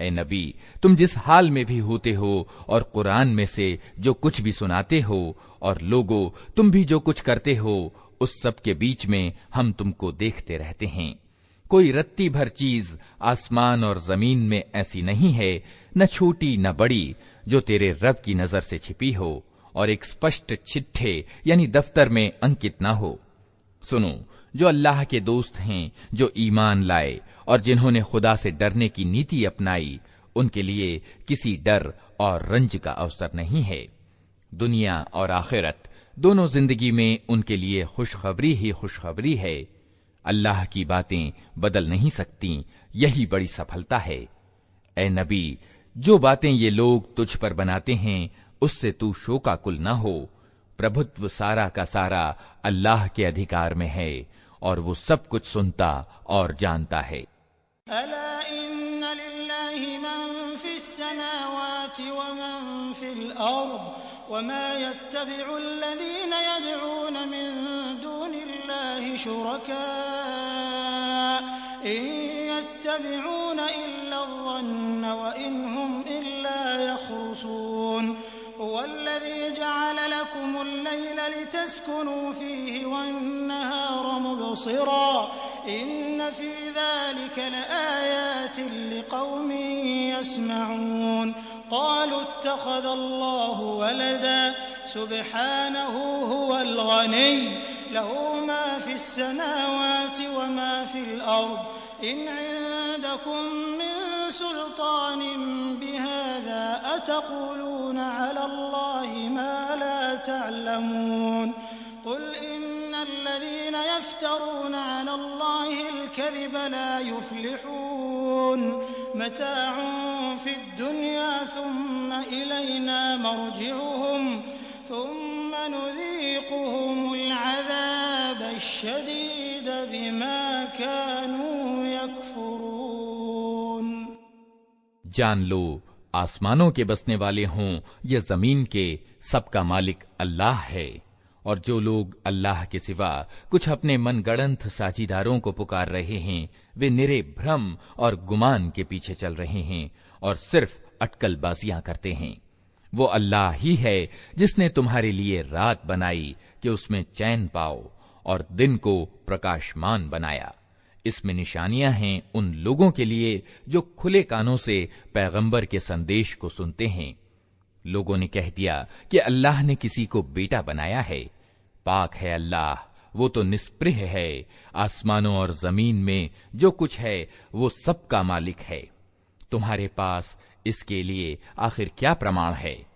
ए नबी, तुम जिस हाल में भी होते हो और कुरान में से जो कुछ भी सुनाते हो और लोगो तुम भी जो कुछ करते हो, उस सब के बीच में हम तुमको देखते रहते हैं। कोई रत्ती भर चीज आसमान और जमीन में ऐसी नहीं है, न छोटी न बड़ी, जो तेरे रब की नजर से छिपी हो और एक स्पष्ट चिट्ठे यानी दफ्तर में अंकित न हो। सुनो, जो अल्लाह के दोस्त हैं, जो ईमान लाए और जिन्होंने खुदा से डरने की नीति अपनाई, उनके लिए किसी डर और रंज का अवसर नहीं है। दुनिया और आखिरत दोनों जिंदगी में उनके लिए खुशखबरी ही खुशखबरी है। अल्लाह की बातें बदल नहीं सकती, यही बड़ी सफलता है। ए नबी, जो बातें ये लोग तुझ पर बनाते हैं, उससे तू शोकाकुल न हो। प्रभुत्व सारा का सारा अल्लाह के अधिकार में है और वो सब कुछ सुनता और जानता है। अला इन्न लिल्लाहि मन फिस समावाति व मन फिल अर्द वमा यत्तबि'ु अल्लज़ीना यद'ून मिन दूनिल्लाहि शुरका इन यत्तबि'ून इल्ला अज़्ज़न्न व इन हुम इल्ला यख़रुसून हुवल्लज़ी जअल लकुमुल लैला लितस्कुनू फ़ीहि वन्नहारा मुबसिरा इन्न फ़ी ज़ालिका लआयातिन लिक़ौमिन यस्मऊन क़ालू इत्तख़ज़ल्लाहु वलदा सुब्हानहु हुवल गनिय्यु लहू मा फ़िस समावाति व मा फ़िल अर्द इन इंदकुम मिन सुल्तानिन बिहाज़ा अतक़ूलून अला अल्लाहि मा ला तअलमून क़ुल इन्नल्लज़ीना यफ्तरून अला अल्लाहि अल-कज़िब ला युफ़्लिहून मताउन फ़िद दुनिया थुम्मा इलैना मर्जिउहुम थुम्मा नुज़ीक़ुहुमुल अज़ाब अश-शदीद बिमा कानू यकफ़ुरून। जान लो, आसमानों के बसने वाले हों या जमीन के, सबका मालिक अल्लाह है। और जो लोग अल्लाह के सिवा कुछ अपने मनगढ़ंत साझीदारों को पुकार रहे हैं, वे निरे भ्रम और गुमान के पीछे चल रहे हैं और सिर्फ अटकलबाजियां करते हैं। वो अल्लाह ही है जिसने तुम्हारे लिए रात बनाई कि उसमें चैन पाओ और दिन को प्रकाशमान बनाया। इसमें निशानियां हैं उन लोगों के लिए जो खुले कानों से पैगंबर के संदेश को सुनते हैं। लोगों ने कह दिया कि अल्लाह ने किसी को बेटा बनाया है। पाक है अल्लाह, वो तो निष्प्रिय है। आसमानों और जमीन में जो कुछ है वो सबका मालिक है। तुम्हारे पास इसके लिए आखिर क्या प्रमाण है?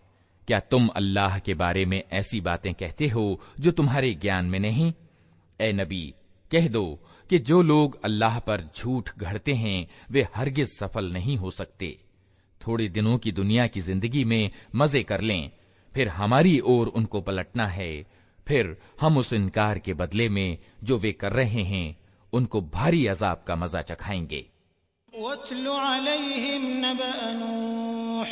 क्या तुम अल्लाह के बारे में ऐसी बातें कहते हो जो तुम्हारे ज्ञान में नहीं? ए नबी, कह दो कि जो लोग अल्लाह पर झूठ गढ़ते हैं वे हरगिज सफल नहीं हो सकते। थोड़े दिनों की दुनिया की जिंदगी में मजे कर लें, फिर हमारी ओर उनको पलटना है। फिर हम उस इनकार के बदले में जो वे कर रहे हैं उनको भारी अजाब का मजा चखाएंगे। वत्लु अलैहिम नबअ नूह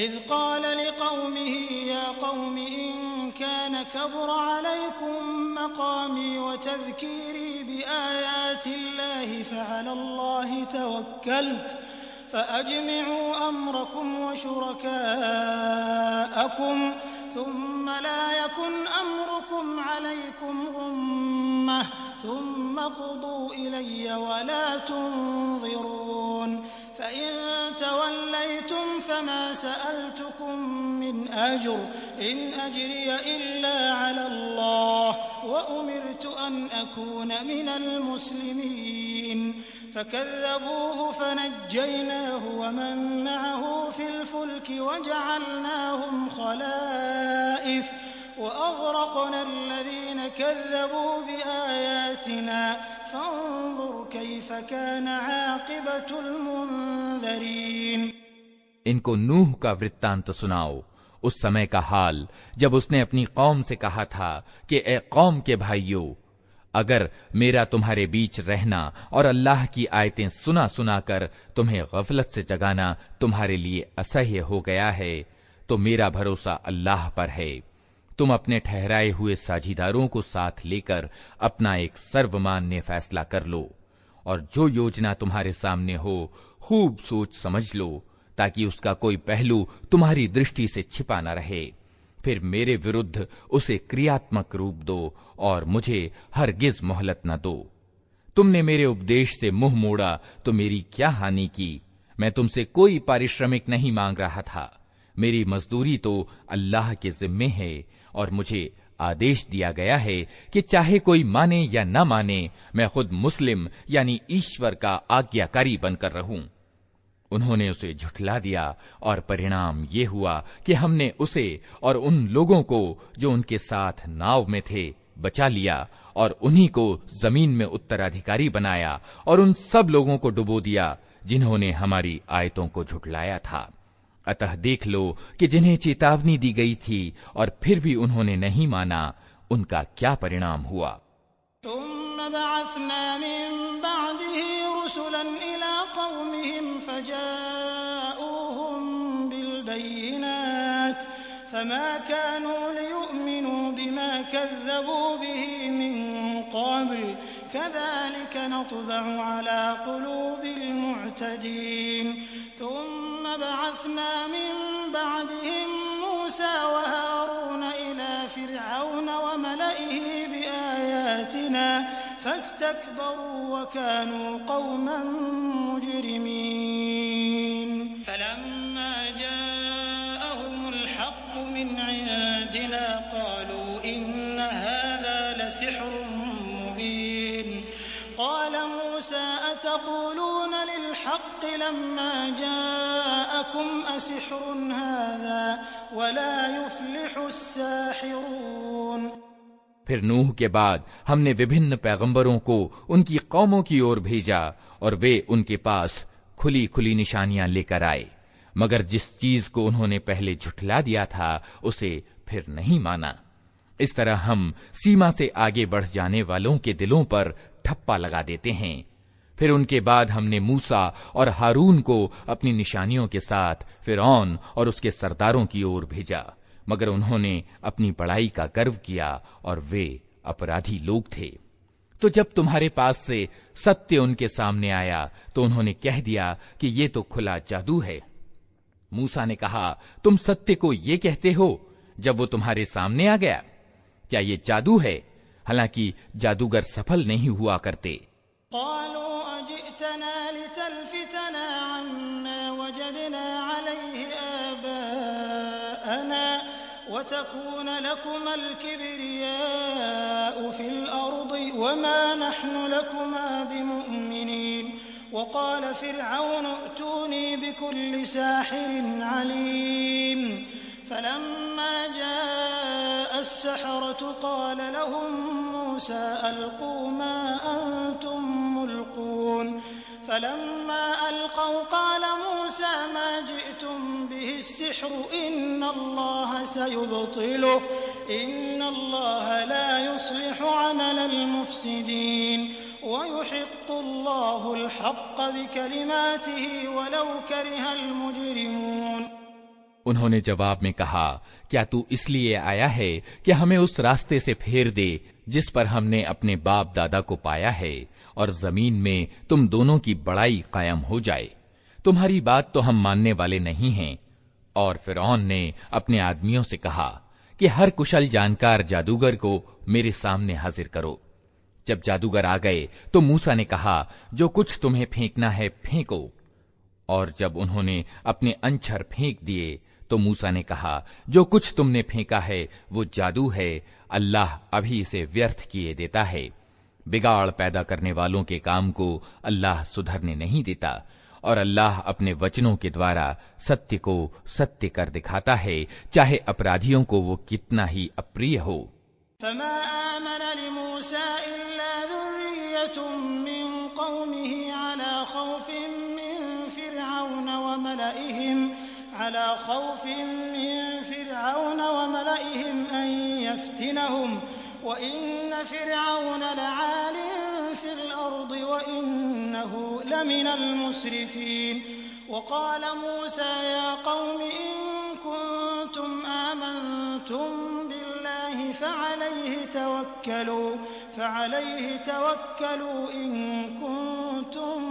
इज़ क़ाल लिक़ौमिही या क़ौमि इन कान कबुरा अलैकुम मक़ामी व तज़कीरी बिआयातिल्लाहि फ़अलल्लाहि फ़अज्मिऊ अम्रकुम व शुरकाअकुम थुम्म ला यकुन अम्रुकुम अलैकुम गुम्मह थुम्म क़ुदू इलय्य व ला तुनज़िरून फ़इन तवल्लैतुम फ़मा सअल्तुकुम मिन अज्र इन अज्रिय इल्ला अलल्लाह व उमिरतु अन अकून मिनल मुस्लिमीन फ़कज़्ज़बूहु फ़नज्जयनाहु व मन मअहु फ़िल फ़ुल्कि वजअलनाहुम ख़लाइफ़ वअग़रक़ना अल्लज़ीन कज़्ज़बू बिआयातिना फ़न्ज़ुर कैफ़ कान आक़िबतुल मुनज़रीन। इनको नूह का वृत्तांत सुनाओ, उस समय का हाल जब उसने अपनी कौम से कहा था कि ए कौम के भाइयों, अगर मेरा तुम्हारे बीच रहना और अल्लाह की आयतें सुना सुना कर तुम्हें गफलत से जगाना तुम्हारे लिए असह्य हो गया है, तो मेरा भरोसा अल्लाह पर है। तुम अपने ठहराए हुए साझीदारों को साथ लेकर अपना एक सर्वमान्य फैसला कर लो और जो योजना तुम्हारे सामने हो खूब सोच समझ लो, ताकि उसका कोई पहलू तुम्हारी दृष्टि से छिपा न रहे। फिर मेरे विरुद्ध उसे क्रियात्मक रूप दो और मुझे हरगिज मोहलत न दो। तुमने मेरे उपदेश से मुंह मोड़ा तो मेरी क्या हानि की? मैं तुमसे कोई पारिश्रमिक नहीं मांग रहा था। मेरी मजदूरी तो अल्लाह के जिम्मे है और मुझे आदेश दिया गया है कि चाहे कोई माने या न माने, मैं खुद मुस्लिम यानी ईश्वर का आज्ञाकारी बनकर रहूं। उन्होंने उसे झुठला दिया और परिणाम ये हुआ कि हमने उसे और उन लोगों को जो उनके साथ नाव में थे बचा लिया और उन्हीं को जमीन में उत्तराधिकारी बनाया और उन सब लोगों को डुबो दिया जिन्होंने हमारी आयतों को झुठलाया था। अतः देख लो कि जिन्हें चेतावनी दी गई थी और फिर भी उन्होंने नहीं माना, उनका क्या परिणाम हुआ। फमा कानू लियुमिनू बिमा कज़्ज़बू बिही मिन क़ब्ल कज़ालिक नत्बअु अला क़ुलूबिल मुअतदीन थुम्म बअसना मिन बअदिहिम मूसा व हारून इला फ़िरऔन व मलइही बिआयातिना फस्तकबरू व कानू क़ौमन मुजरिमीन। फलम्मा जाअहुमुल हक़्क़ु मिन इंदिना क़ालू इन्न हाज़ा लसिह्रुन मुबीन। क़ाल मूसा अतक़ूलून लिल्हक़्क़ि लम्मा जाअकुम असिह्रुन हाज़ा वला युफ़्लिहुस साहिरून। फिर नूह के बाद हमने विभिन्न पैगंबरों को उनकी कौमों की ओर भेजा और वे उनके पास खुली खुली निशानियां लेकर आए, मगर जिस चीज को उन्होंने पहले झुठला दिया था उसे फिर नहीं माना। इस तरह हम सीमा से आगे बढ़ जाने वालों के दिलों पर ठप्पा लगा देते हैं। फिर उनके बाद हमने मूसा और हारून को अपनी निशानियों के साथ फिरौन और उसके सरदारों की ओर भेजा, मगर उन्होंने अपनी बड़ाई का गर्व किया और वे अपराधी लोग थे। तो जब तुम्हारे पास से सत्य उनके सामने आया तो उन्होंने कह दिया कि ये तो खुला जादू है। मूसा ने कहा, तुम सत्य को ये कहते हो जब वो तुम्हारे सामने आ गया? क्या ये जादू है? हालांकि जादूगर सफल नहीं हुआ करते। वतकून लकुमल किब्रियाउ फिल अर्दि वमा नहनु लकुमा बिमुमिनीन। वक़ाल फ़िरऔन अतूनी बिकुल्लि साहिरिन अलीम। फलम्मा जाअ अस्सहरतु क़ाल लहुम मूसा अल्क़ू मा अंतुम मुल्क़ून। फलम्मा अलक़ौ क़ाल मूसा मा जिअतुम बिहि अस्सिह्रु इन्नल्लाह सयुब्तिलुहु इन्नल्लाह ला युस्लिहु अमलल मुफ़्सिदीन वयुहिक़्क़ुल्लाहुल हक़्क़ बिकलिमातिही वलौ करिहल मुजरिमून। उन्होंने जवाब में कहा, क्या तू इसलिए आया है कि हमें उस रास्ते से फेर दे जिस पर हमने अपने बाप दादा को पाया है और जमीन में तुम दोनों की बड़ाई कायम हो जाए? तुम्हारी बात तो हम मानने वाले नहीं हैं। और फिरौन ने अपने आदमियों से कहा कि हर कुशल जानकार जादूगर को मेरे सामने हाजिर करो। जब जादूगर आ गए तो मूसा ने कहा, जो कुछ तुम्हें फेंकना है फेंको। और जब उन्होंने अपने अंछर फेंक दिए तो मूसा ने कहा, जो कुछ तुमने फेंका है वो जादू है, अल्लाह अभी इसे व्यर्थ किए देता है। बिगाड़ पैदा करने वालों के काम को अल्लाह सुधरने नहीं देता, और अल्लाह अपने वचनों के द्वारा सत्य को सत्य कर दिखाता है, चाहे अपराधियों को वो कितना ही अप्रिय हो। फमा आमन लिमूसा इल्ला ज़ुर्रिय्यतुम मिन क़ौमिही अला ख़ौफ़िन मिन फ़िरऔन व मलइहिम अन यफ्तिनहुम व इन्न फ़िरऔन लआलिन फ़िल अर्दि व इन्नहु लमिनल मुस्रिफ़ीन। वक़ाल मूसा या क़ौमि इन कुन्तुम आमन्तुम बिल्लाहि फ़अलैहि तवक्कलू इन कुन्तुम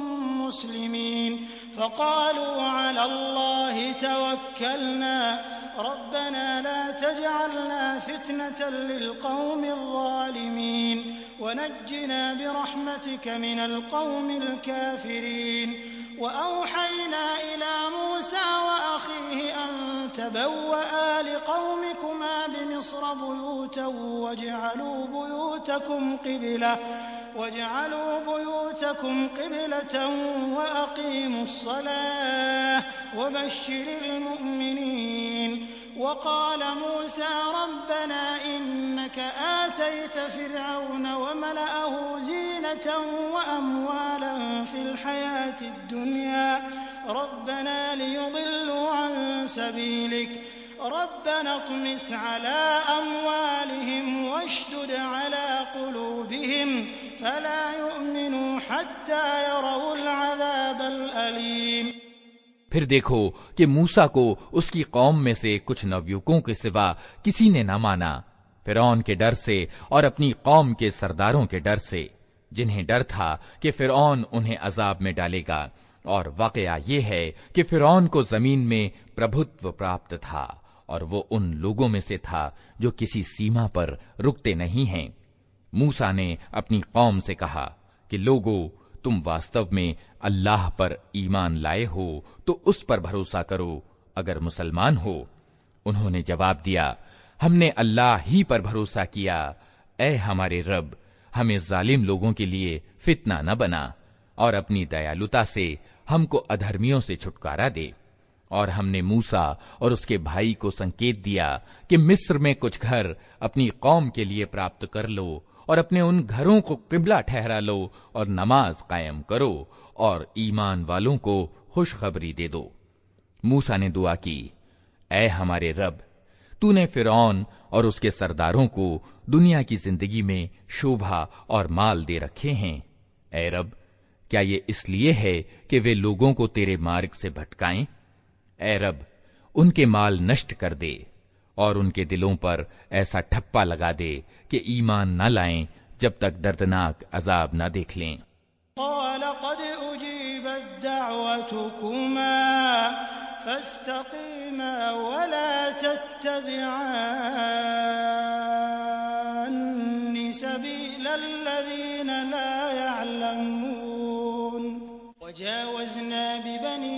मुस्लिमीन। फ़क़ालू अलल्लाहि तवक्कलना रब्बना ला तजअलना फ़ितनतन लिलक़ौमिज़ ज़ालिमीन वनज्जिना बिरहमतिक मिनल क़ौमिल काफ़िरीन। वअौहयना इला मूसा वअख़ीहि अन तबव्वआ लिक़ौमिकुमा बिमिस्र बुयूतन वजअलू बुयूतकुम क़िबलतन वअक़ीमुस्सलाह वबश्शिरिल मुमिनीन। वक़ाल मूसा रब्बना इन्नक आतैत फ़िरऔन वमलअहु ज़ीनतन वअम्वालन फ़िल हयातिद दुनिया रब्बना लियुदिल्लू अन सबीलिक रब्बना त्मिस अला अम्वालिहिम वश्दुद अला क़ुलूबिहिम फला युमिनू हत्ता यरौल अज़ाबल अलीम। फिर देखो कि मूसा को उसकी कौम में से कुछ नवयुवकों के सिवा किसी ने न माना, फिरौन के डर से और अपनी कौम के सरदारों के डर से, जिन्हें डर था कि फिरौन उन्हें अजाब में डालेगा। और वाकया ये है कि फिरौन को जमीन में प्रभुत्व प्राप्त था और वो उन लोगों में से था जो किसी सीमा पर रुकते नहीं हैं। मूसा ने अपनी कौम से कहा कि लोगों, तुम वास्तव में अल्लाह पर ईमान लाए हो तो उस पर भरोसा करो अगर मुसलमान हो। उन्होंने जवाब दिया, हमने अल्लाह ही पर भरोसा किया। ऐ हमारे रब, हमें जालिम लोगों के लिए फितना न बना और अपनी दयालुता से हमको अधर्मियों से छुटकारा दे। और हमने मूसा और उसके भाई को संकेत दिया कि मिस्र में कुछ घर अपनी कौम के लिए प्राप्त कर लो और अपने उन घरों को किबला ठहरा लो और नमाज कायम करो और ईमान वालों को खुशखबरी दे दो। मूसा ने दुआ की, ऐ हमारे रब, तूने फिरौन और उसके सरदारों को दुनिया की जिंदगी में शोभा और माल दे रखे हैं। ऐ रब, क्या ये इसलिए है कि वे लोगों को तेरे मार्ग से भटकाएं? ऐ रब, उनके माल नष्ट कर दे और उनके दिलों पर ऐसा ठप्पा लगा दे कि ईमान न लाएं जब तक दर्दनाक अजाब न देख लें। क़ाल क़द उजीबत दअवतुकुमा फस्तक़ीमा वला तत्तबिअन्नि सबीलल लज़ीना ला यअलमून। वजावज़ना बिबनी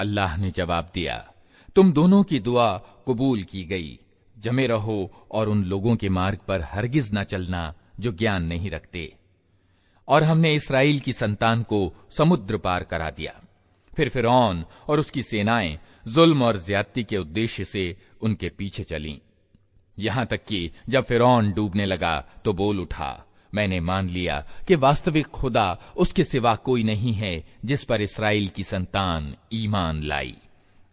अल्लाह ने जवाब दिया, तुम दोनों की दुआ कबूल की गई। जमे रहो और उन लोगों के मार्ग पर हरगिज न चलना जो ज्ञान नहीं रखते। और हमने इस्राएल की संतान को समुद्र पार करा दिया। फिर फिरौन और उसकी सेनाएं जुल्म और ज्यादती के उद्देश्य से उनके पीछे चलीं। यहां तक कि जब फिरौन डूबने लगा तो बोल उठा, मैंने मान लिया कि वास्तविक खुदा उसके सिवा कोई नहीं है जिस पर इस्राएल की संतान ईमान लाई,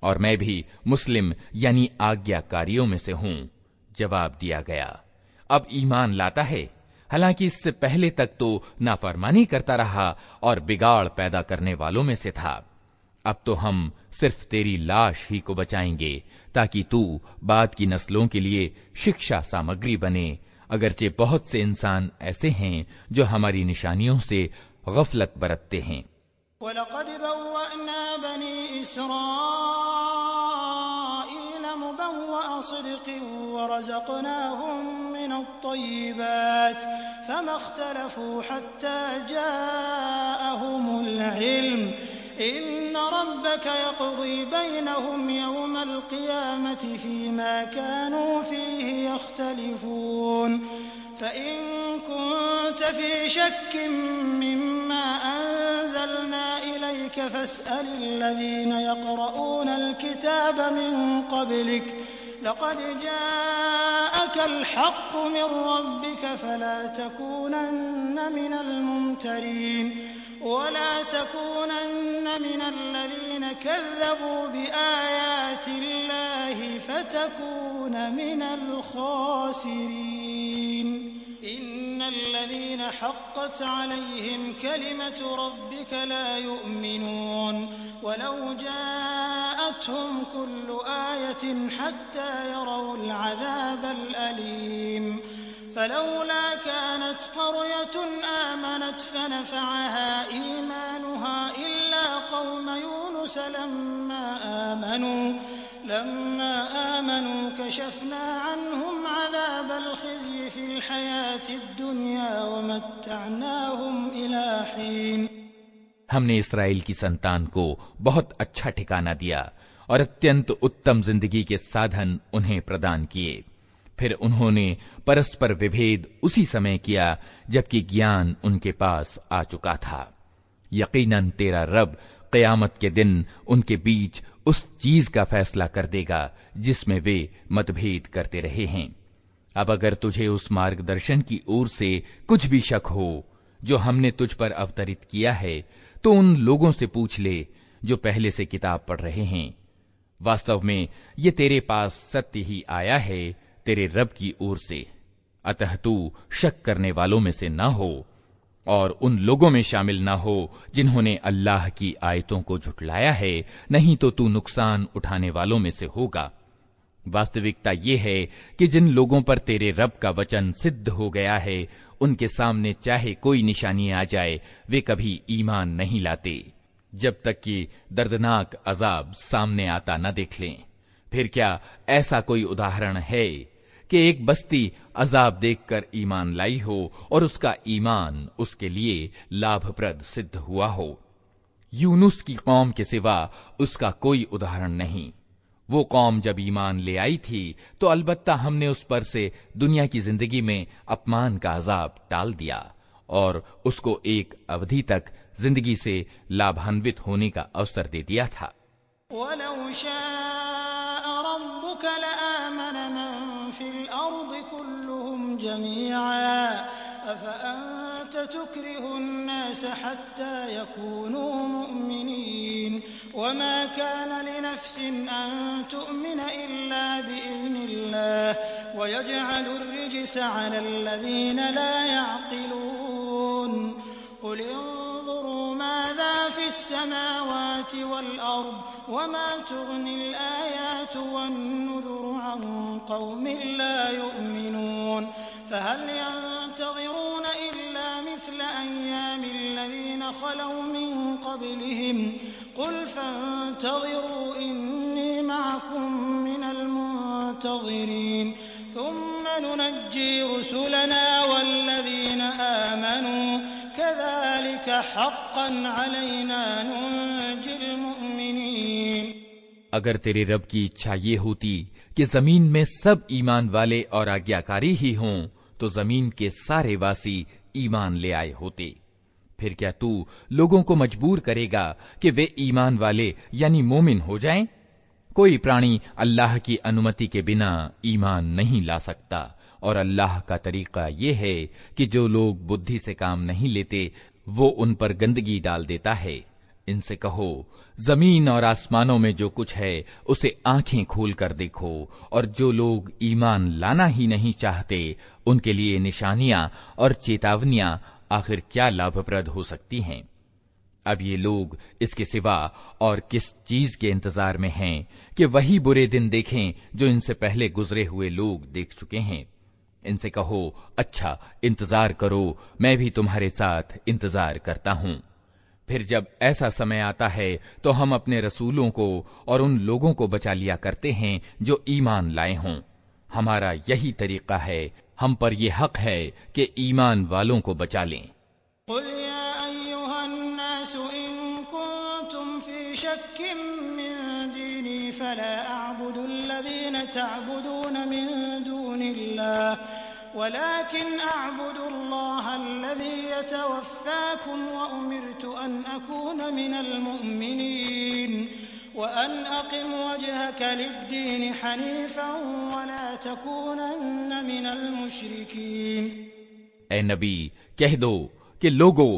और मैं भी मुस्लिम यानी आज्ञाकारियों में से हूं। जवाब दिया गया, अब ईमान लाता है, हालांकि इससे पहले तक तो नाफरमानी करता रहा और बिगाड़ पैदा करने वालों में से था। अब तो हम सिर्फ तेरी लाश ही को बचाएंगे ताकि तू बाद की नस्लों के लिए शिक्षा सामग्री बने, अगरचे बहुत से इंसान ऐसे हैं जो हमारी निशानियों से गफलत बरतते हैं। वलक़द बव्वअना बनी इस्राईल मुबव्वअ सिद्क़िन वरज़क़नाहुम मिनत-तय्यिबात फमख्तलफ़ू हत्ता जाअहुमुल इल्म इन्न रब्बक यक़ज़ी बैनहुम यौमल क़ियामति फ़ीमा कानू फ़ीहि यख्तलिफ़ून फ़इन कुन्त फ़ी शक्किन मिम्मा अंज़लना इलैक फ़स्अलिल लज़ीना यक़रऊनल किताब मिन क़ब्लिक लक़द जाअकल हक़्क़ु मिन रब्बिक फ़ला तकूनन्न मिनल मुमतरीन वला तकूनन्न मिनल लज़ीना कज़्ज़बू बिआयातिल्लाहि फ़तकून मिनल ख़ासिरीन इन्नल लज़ीना हक़्क़त अलैहिम कलिमतु रब्बिक ला युमिनून वलौ जाअतहुम कुल्लु आयतिन हत्ता यरवुल अज़ाबल अलीम फलौला कानत क़र्यतुन आमनत फनफ़अहा ईमानुहा इल्ला क़ौम यूनुस लम्मा आमनू कशफ़ना अन्हुम अज़ाबल ख़िज़्यि फ़िल हयातिद दुनिया वमत्तअनाहुम इला हीन। हमने इस्राएल की संतान को बहुत अच्छा ठिकाना दिया और अत्यंत उत्तम जिंदगी के साधन उन्हें प्रदान किए। फिर उन्होंने परस्पर विभेद उसी समय किया जबकि ज्ञान उनके पास आ चुका था। यकीनन तेरा रब क़यामत के दिन उनके बीच उस चीज का फैसला कर देगा जिसमें वे मतभेद करते रहे हैं। अब अगर तुझे उस मार्गदर्शन की ओर से कुछ भी शक हो जो हमने तुझ पर अवतरित किया है तो उन लोगों से पूछ ले जो पहले से किताब पढ़ रहे हैं। वास्तव में ये तेरे पास सत्य ही आया है तेरे रब की ओर से, अतः तू शक करने वालों में से न हो और उन लोगों में शामिल न हो जिन्होंने अल्लाह की आयतों को झुठलाया है, नहीं तो तू नुकसान उठाने वालों में से होगा। वास्तविकता ये है कि जिन लोगों पर तेरे रब का वचन सिद्ध हो गया है उनके सामने चाहे कोई निशानी आ जाए वे कभी ईमान नहीं लाते जब तक कि दर्दनाक अजाब सामने आता न देख लें। फिर क्या ऐसा कोई उदाहरण है कि एक बस्ती अजाब देखकर ईमान लाई हो और उसका ईमान उसके लिए लाभप्रद सिद्ध हुआ हो? यूनुस की कौम के सिवा उसका उदाहरण उदाहरण नहीं। वो कौम जब ईमान ले आई थी तो अलबत्ता हमने उस पर से दुनिया की जिंदगी में अपमान का अजाब टाल दिया और उसको एक अवधि तक जिंदगी से लाभान्वित होने का अवसर दे दिया था। वलौ शाअ रब्बुक लआमन मन फिल अर्दि कुल्लुहुम जमीअन अफअंत तुक्रिहु अन्नास हत्ता यकूनू मुमिनीन वमा कान लिनफ्सिन अन तु'मिन इल्ला बिइज़निल्लाह वयजअलु अर्रिज्स अलल लज़ीना ला यअक़िलून क़ुल इंज़ुरू माज़ा फ़िस समावाति वल अर्द वमा तुग़निल आयातु वन्नुज़ुरु अन क़ौमिन ला यु'मिनून फहल यंतज़िरून इल्ला मिस्ल अय्यामिल लज़ीना ख़लौ मिन क़ब्लिहिम क़ुल फंतज़िरू इन्नी मअकुम मिनल मुंतज़िरीन थुम्मा नुनज्जी रुसुलना वल्लज़ीना आमनू कज़ालिक हक़्क़न अलैना नुंजिल मुमिनीन। अगर तेरे रब की इच्छा ये होती कि जमीन में सब ईमान वाले और आज्ञाकारी ही हों तो जमीन के सारे वासी ईमान ले आए होते। फिर क्या तू लोगों को मजबूर करेगा कि वे ईमान वाले यानी मोमिन हो जाएं? कोई प्राणी अल्लाह की अनुमति के बिना ईमान नहीं ला सकता और अल्लाह का तरीका ये है कि जो लोग बुद्धि से काम नहीं लेते वो उन पर गंदगी डाल देता है। इनसे कहो, जमीन और आसमानों में जो कुछ है उसे आंखें खोल कर देखो, और जो लोग ईमान लाना ही नहीं चाहते उनके लिए निशानियां और चेतावनियां आखिर क्या लाभप्रद हो सकती हैं। अब ये लोग इसके सिवा और किस चीज के इंतजार में हैं कि वही बुरे दिन देखें जो इनसे पहले गुजरे हुए लोग देख चुके हैं। इनसे कहो, अच्छा इंतजार करो, मैं भी तुम्हारे साथ इंतजार करता हूं। फिर जब ऐसा समय आता है तो हम अपने रसूलों को और उन लोगों को बचा लिया करते हैं जो ईमान लाए हों। हमारा यही तरीका है, हम पर यह हक है कि ईमान वालों को बचा लें। वलाकिन अअबुदुल्लाह अल्लज़ी यतवफ़्फ़ाकुम व उमिरतु अन अकून मिनल मुअमिनीन व अन अक़िम वजहक लिद्दीन हनीफ़न व ला तकूनन्न मिनल मुशरिकीन। ए नबी, कह दो कि लोगो,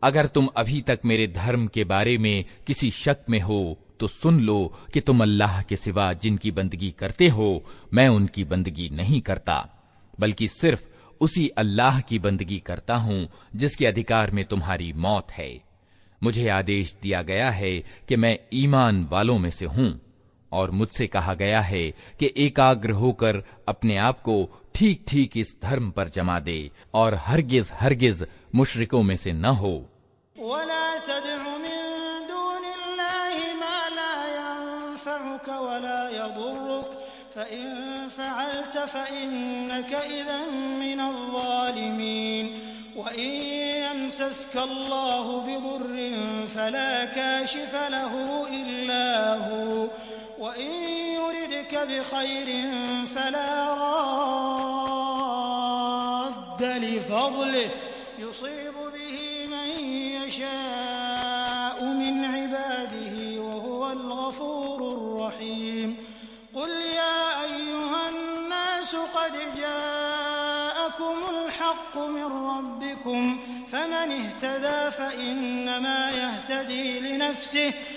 अगर तुम अभी तक मेरे धर्म के बारे में किसी शक में हो तो सुन लो कि तुम अल्लाह के सिवा जिनकी बंदगी करते हो मैं उनकी बंदगी नहीं करता, बल्कि सिर्फ उसी अल्लाह की बंदगी करता हूं जिसके अधिकार में तुम्हारी मौत है। मुझे आदेश दिया गया है कि मैं ईमान वालों में से हूं, और मुझसे कहा गया है कि एकाग्र होकर अपने आप को ठीक ठीक इस धर्म पर जमा दे और हरगिज हरगिज मुशरिकों में से न हो। वला तदउ मिन दूनिल्लाहि मा ला यंफउक वला यदुर्रुक फ़इन फ़अल्त फ़इन्नक इज़न मिनज़्ज़ालिमीन वइन यमसस्क अल्लाहु बिदुर्रिन फ़ला काशिफ़ लहु इल्ला हु वइन युरिदक बिख़ैरिन फ़ला राद्द लिफ़ज़लिहि युसीबु बिही मन यशाअु मिन इबादिही वहुवल गफूरुर रहीम। क़ुल या अय्युहन्नास क़द जाअकुमुल हक़्क़ु मिन रब्बिकुम फमन इह्तदा फ़इन्नमा यह्तदी लिनफ़्सिहि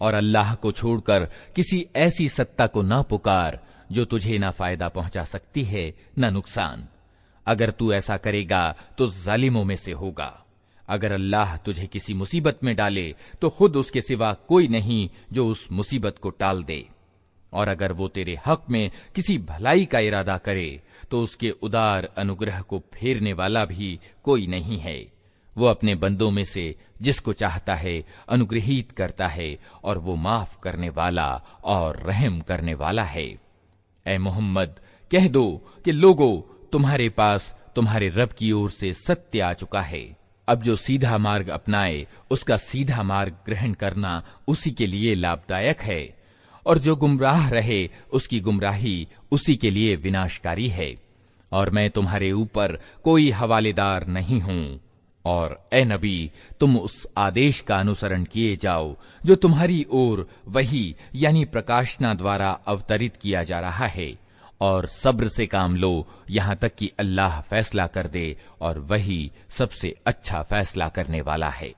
और अल्लाह को छोड़कर किसी ऐसी सत्ता को ना पुकार जो तुझे ना फायदा पहुंचा सकती है ना नुकसान। अगर तू ऐसा करेगा तो जालिमों में से होगा। अगर अल्लाह तुझे किसी मुसीबत में डाले तो खुद उसके सिवा कोई नहीं जो उस मुसीबत को टाल दे, और अगर वो तेरे हक में किसी भलाई का इरादा करे तो उसके उदार अनुग्रह को फेरने वाला भी कोई नहीं है। वो अपने बंदों में से जिसको चाहता है अनुग्रहित करता है, और वो माफ करने वाला और रहम करने वाला है। ऐ मोहम्मद, कह दो कि लोगों, तुम्हारे पास तुम्हारे रब की ओर से सत्य आ चुका है। अब जो सीधा मार्ग अपनाए उसका सीधा मार्ग ग्रहण करना उसी के लिए लाभदायक है, और जो गुमराह रहे उसकी गुमराही उसी के लिए विनाशकारी है। और मैं तुम्हारे ऊपर कोई हवालेदार नहीं हूं। और ए नबी, तुम उस आदेश का अनुसरण किए जाओ जो तुम्हारी ओर वही यानी प्रकाशना द्वारा अवतरित किया जा रहा है, और सब्र से काम लो यहां तक कि अल्लाह फैसला कर दे, और वही सबसे अच्छा फैसला करने वाला है।